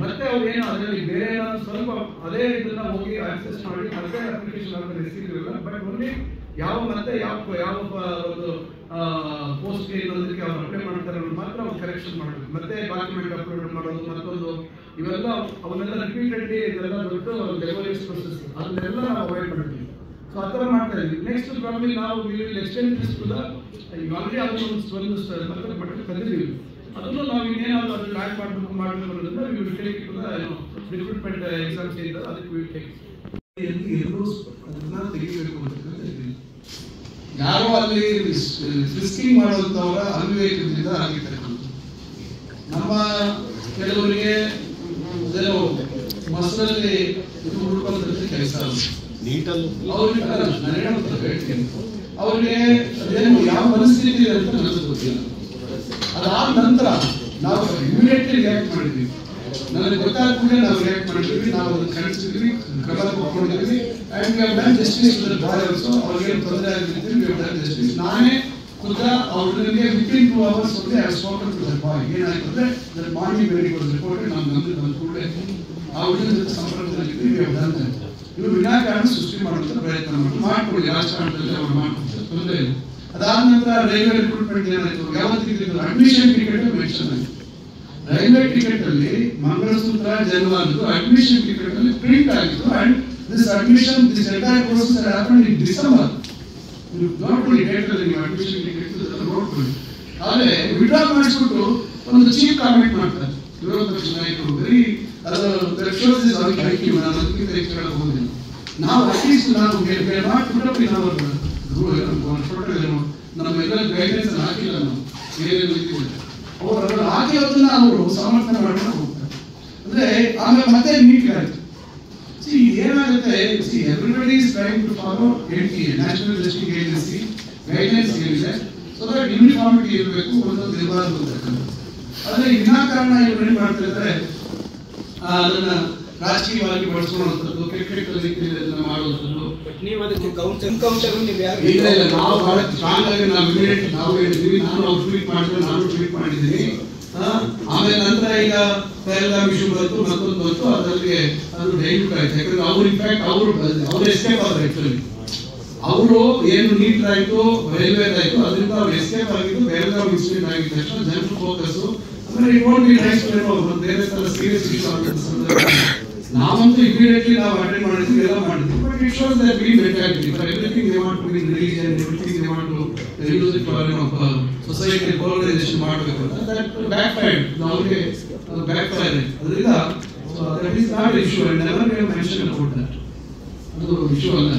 ಮತ್ತೆ ಅವ್ರೇನು ಅದರಲ್ಲಿ ಬೇರೆ ಸ್ವಲ್ಪ ಅದೇ ಇದನ್ನ ಹೋಗಿ ಆಕ್ಸೆಸ್ ಮಾಡಿ ಮತ್ತೆ ಅಪ್ಲಿಕೇಶನ್ ಹಾಕಿ ರಿಸೀವ್ ಇಲ್ಲ. ಬಟ್ ಓನ್ಲಿ ಮತ್ತೆ ಯಾವ ಒಂದು ಪೋಸ್ಟ್ ಇನ್ನೊಂದಕ್ಕೆ ಅವ್ರು ಅಪ್ಲೈ ಮಾಡ್ತಾರೆ ಮಾತ್ರ ಅವ್ರು ಕರೆಕ್ಷನ್ ಮಾಡಬೇಕು. ಮತ್ತೆ ಡಾಕ್ಯುಮೆಂಟ್ ಅಪ್ಲೋಡ್ ಮಾಡೋದು ಮತ್ತೊಂದು ಇವೆಲ್ಲ ಅವನ್ನೆಲ್ಲ ರಿಪೀಟೆಡ್ಲಿ ಇದೆಲ್ಲ ದೊಡ್ಡ ಲೆಬರಿಯಸ್ ಪ್ರೊಸೆಸ್, ಅದನ್ನೆಲ್ಲ ನಾವು ಅವಾಯ್ಡ್ ಮಾಡ್ತೀವಿ. ಸೊ ಆ ಥರ ಮಾಡ್ತಾ ಇದ್ವಿ. ನೆಕ್ಸ್ಟ್ ಪ್ರಾಬ್ಲಮ್ ನಾವು extend this to the already ಅದನ್ನು ಮತ್ತೆ ಮಟ್ಟಿಗೆ ತಂದಿದ್ದೀವಿ. ಅದನ್ನು ನಾವು ಇನ್ನೇನಾದ್ರು ಅದನ್ನು ಆ್ಯಡ್ ಮಾಡಬೇಕು ಅನ್ನೋದನ್ನ will take to the recruitment exams ಇದೆ, ಅದಕ್ಕೆ ವಿಲ್ ಟೇಕ್. ಎಲ್ಲರೂ ಅದನ್ನ ತೆಗಿಬೇಕು ಅಂತ ಯಾರೋ ಅಲ್ಲಿ ರಿಸ್ಕಿಂಗ್ ಮಾಡುವಂಥವರ ಅವಿವೇಕದಿಂದ ಆಗಿರ್ತಕ್ಕಂಥ. ನಮ್ಮ ಕೆಲವರಿಗೆ ಮೊಸರಲ್ಲಿ ಇದು ಹುಡ್ಕೊಂಡಂತ ಕೆಲಸ ನೀಟಲ್ಲಿ ಅವ್ರಿಗೆ ಅದೇನು ಯಾವ ಪರಿಸ್ಥಿತಿ ಇದೆ ಅಂತ ನನಗೆ ಗೊತ್ತಿಲ್ಲ. ಅದಾದ ನಂತರ ನಾವು ಇಮಿಡಿಯೇಟ್ಲಿ ರಿಯಾಕ್ಟ್ ಮಾಡಿದ್ವಿ. ನನಗೆ ಗೊತ್ತಾದ ಕೂಡಲೇ ನಾವು ರಿಯಾಕ್ಟ್ ಮಾಡಿದ್ವಿ, ನಾವು ಅದನ್ನು ಖಂಡಿಸಿದ್ವಿ, ಕ್ರಮ ತಗೊಂಡಿದ್ವಿ. And we have done justice to the boy also. ಅವ್ರಿಗೆ ತೊಂದರೆ ಆಗಿದ್ವಿ, ವಿ ಹ್ಯಾವ್ ಡನ್ ಜಸ್ಟಿಸ್. ನಾನೇ ಖುದ್ದ ಅವ್ರಿಗೆ ವಿತಿನ್ 2 hours ಒಳಗೆ I have spoken to the boy. ಏನಾಯ್ತು ಅಂದರೆ that morning very good report ನಾವು ನಮ್ಮದು ಬಂದ ಕೂಡಲೇ ಆ ಹುಡುಗನ ಜೊತೆ ಸಂಪರ್ಕದಲ್ಲಿದ್ವಿ. We have done that. ಇವರು ವಿನಾಕಾರಣ ಸೃಷ್ಟಿ ಮಾಡುವಂಥ ಪ್ರಯತ್ನ ಮಾಡ್ಕೊಳ್ಳಿ, ರಾಜಕಾರಣದಲ್ಲಿ ಅವ್ರು ಮಾಡ್ಕೊಡ್ತಾರೆ, ತೊಂದರೆ ಇಲ್ಲ. ಅದಾದ ನಂತರ ರೈಲ್ವೆ ರಿಕ್ರೂಟ್ಮೆಂಟ್ ಏನಾಯ್ತು, ಯಾವತ್ತಿದ್ರು ಅಡ್ಮಿಷನ್ ಟಿಕೆಟ್ ಮೆನ್ಷನ್ ಆಯಿತು. ರೈಲ್ವೆ ಟಿಕೆಟ್ ಅಲ್ಲಿ ಮಂಗಳಸೂತ್ರ ಜನ್ವಾದ್ದು ಅಡ್ಮಿಷನ್ ಟಿಕೆಟ್ ಅಲ್ಲಿ ಪ್ರಿಂಟ್ ಆಗಿತ್ತು. And this admission this entire process happen in December. ನೀವು ನೋಡ್ಕೊಳ್ಳಿ ಡೇಟ್ ಅಲ್ಲಿ ನೀವು ಅಡ್ಮಿಷನ್ ಟಿಕೆಟ್ ನೋಡ್ಕೊಳ್ಳಿ. ಆದ್ರೆ ವಿಡ್ರಾ ಮಾಡಿಸ್ಬಿಟ್ಟು ಒಂದು ಚೀಫ್ ಕಾಮೆಂಟ್ ಮಾಡ್ತಾರೆ ವಿರೋಧ ಪಕ್ಷ ನಾಯಕರು. ವೆರಿ ಅದು ಅದಕ್ಕೆ ಐಕ್ಯೂ, ನಾನು ಅದಕ್ಕಿಂತ ಹೆಚ್ಚು ಹೇಳಕ್ ಹೋಗುದಿಲ್ಲ. ನಾವು ಅಟ್ಲೀಸ್ಟ್ ನಾವು ನಮ್ಮೆಲ್ಲ ಗೈಡೆನ್ಸ್ ಹಾಕಿಲ್ಲ, ನಾವು ಏನೇನು ಅವರು ಅದನ್ನು ಹಾಕಿರೋದನ್ನ ಅವರು ಸಮರ್ಥನೆ ಮಾಡ್ಕೊಂಡು ಹೋಗ್ತಾರೆ. ಅಂದ್ರೆ ಆಮೇಲೆ ಮತ್ತೆ ಮೀಟಿಂಗ್ ಆಯ್ತು. ಏನಾಗುತ್ತೆ, everybody is trying to follow NTA, national testing agency guidelines ಏನಿದೆ, ಸೊ ದಟ್ ಯೂನಿಫಾರ್ಮಿಟಿ ಇರಬೇಕು, ಒಂದೊಂದು ಇರಬಾರ್ದು ಅಂತಕ್ಕಂಥ. ಆದರೆ ವಿನಾಕಾರಣ ಇವರು ಏನು ಮಾಡ್ತಿರ್ತಾರೆ, ಅದನ್ನ ರಾಜಕೀಯವಾಗಿ ಬಳಸ್ಕೊಳ್ಳುವಂಥದ್ದು, ಕ್ರಿಕೆಟ್ ರೀತಿಯಲ್ಲಿ ಮಾಡುವಂಥದ್ದು. ನೀವು ಅದಕ್ಕೆ ಕೌಂಟರ್ ನೀವು ಯಾರು ಇಲ್ಲ ಇಲ್ಲ, ನಾವು ಬಹಳ ಸ್ಟ್ರಾಂಗ್ ಆಗಿ ನಾವು ಇಮಿಡಿಯೇಟ್ ನಾವು ಹೇಳಿದ್ವಿ. ನಾನು ಅವ್ರು ಟ್ವೀಟ್ ಮಾಡಿದ್ರೆ ನಾನು ಟ್ವೀಟ್ ಮಾಡಿದ್ದೀನಿ. ಆಮೇಲೆ ನಂತರ ಈಗ ಪಹಲ್ಗಾಮ್ ಇಶ್ಯೂ ಬಂತು, ಮತ್ತೊಂದು ಬಂತು, ಅದರಲ್ಲಿ ಅದು ಡೈಲ್ಯೂಟ್ ಆಯ್ತು. ಯಾಕಂದ್ರೆ ಅವ್ರು ಇನ್ಫ್ಯಾಕ್ಟ್ ಅವರು ಎಸ್ಕೇಪ್ ಆದ್ರು. ಆಕ್ಚುಲಿ ಅವರು ಏನು ನೀಟ್ ಆಯ್ತು, ರೈಲ್ವೆ ಆಯ್ತು, ಅದರಿಂದ ಅವ್ರು ಎಸ್ಕೇಪ್ ಆಗಿದ್ದು ಪಹಲ್ಗಾಮ್ ಇನ್ಸಿಡೆಂಟ್ ಆಗಿದ್ದ ತಕ್ಷಣ ಜನರ ಫೋಕಸ್ ಅಂದ್ರೆ it won't be nice to ಅವರು ಬೇರೆ ತರ ಸೀರಿಯಸ್ ಇಶ್ಯೂ ಆಗಿದ್ದ ಸಂದರ್ಭದಲ್ಲಿ ನಾವಂತೂ ಇಮಿಡಿಯೇಟ್ಲಿ ನಾವು ಅಟೆಂಡ್ ಮಾಡಿದ್ವಿ, ಎಲ್ಲ ಮಾಡಿದ್ವಿ. But it shows that we mentality for everything they want to be religion, everything they want to use it for society polarization ಮಾಡಬೇಕು ಅಂತ. ದಟ್ ಬ್ಯಾಕ್ ಫೈರ್ಡ್, ಅವ್ರಿಗೆ ಬ್ಯಾಕ್ ಫೈರ್ ಆಯ್ತು. ಅದರಿಂದ that is not issue and never we have mention about that. ಅದು ಇಶ್ಯೂ ಅಲ್ಲ.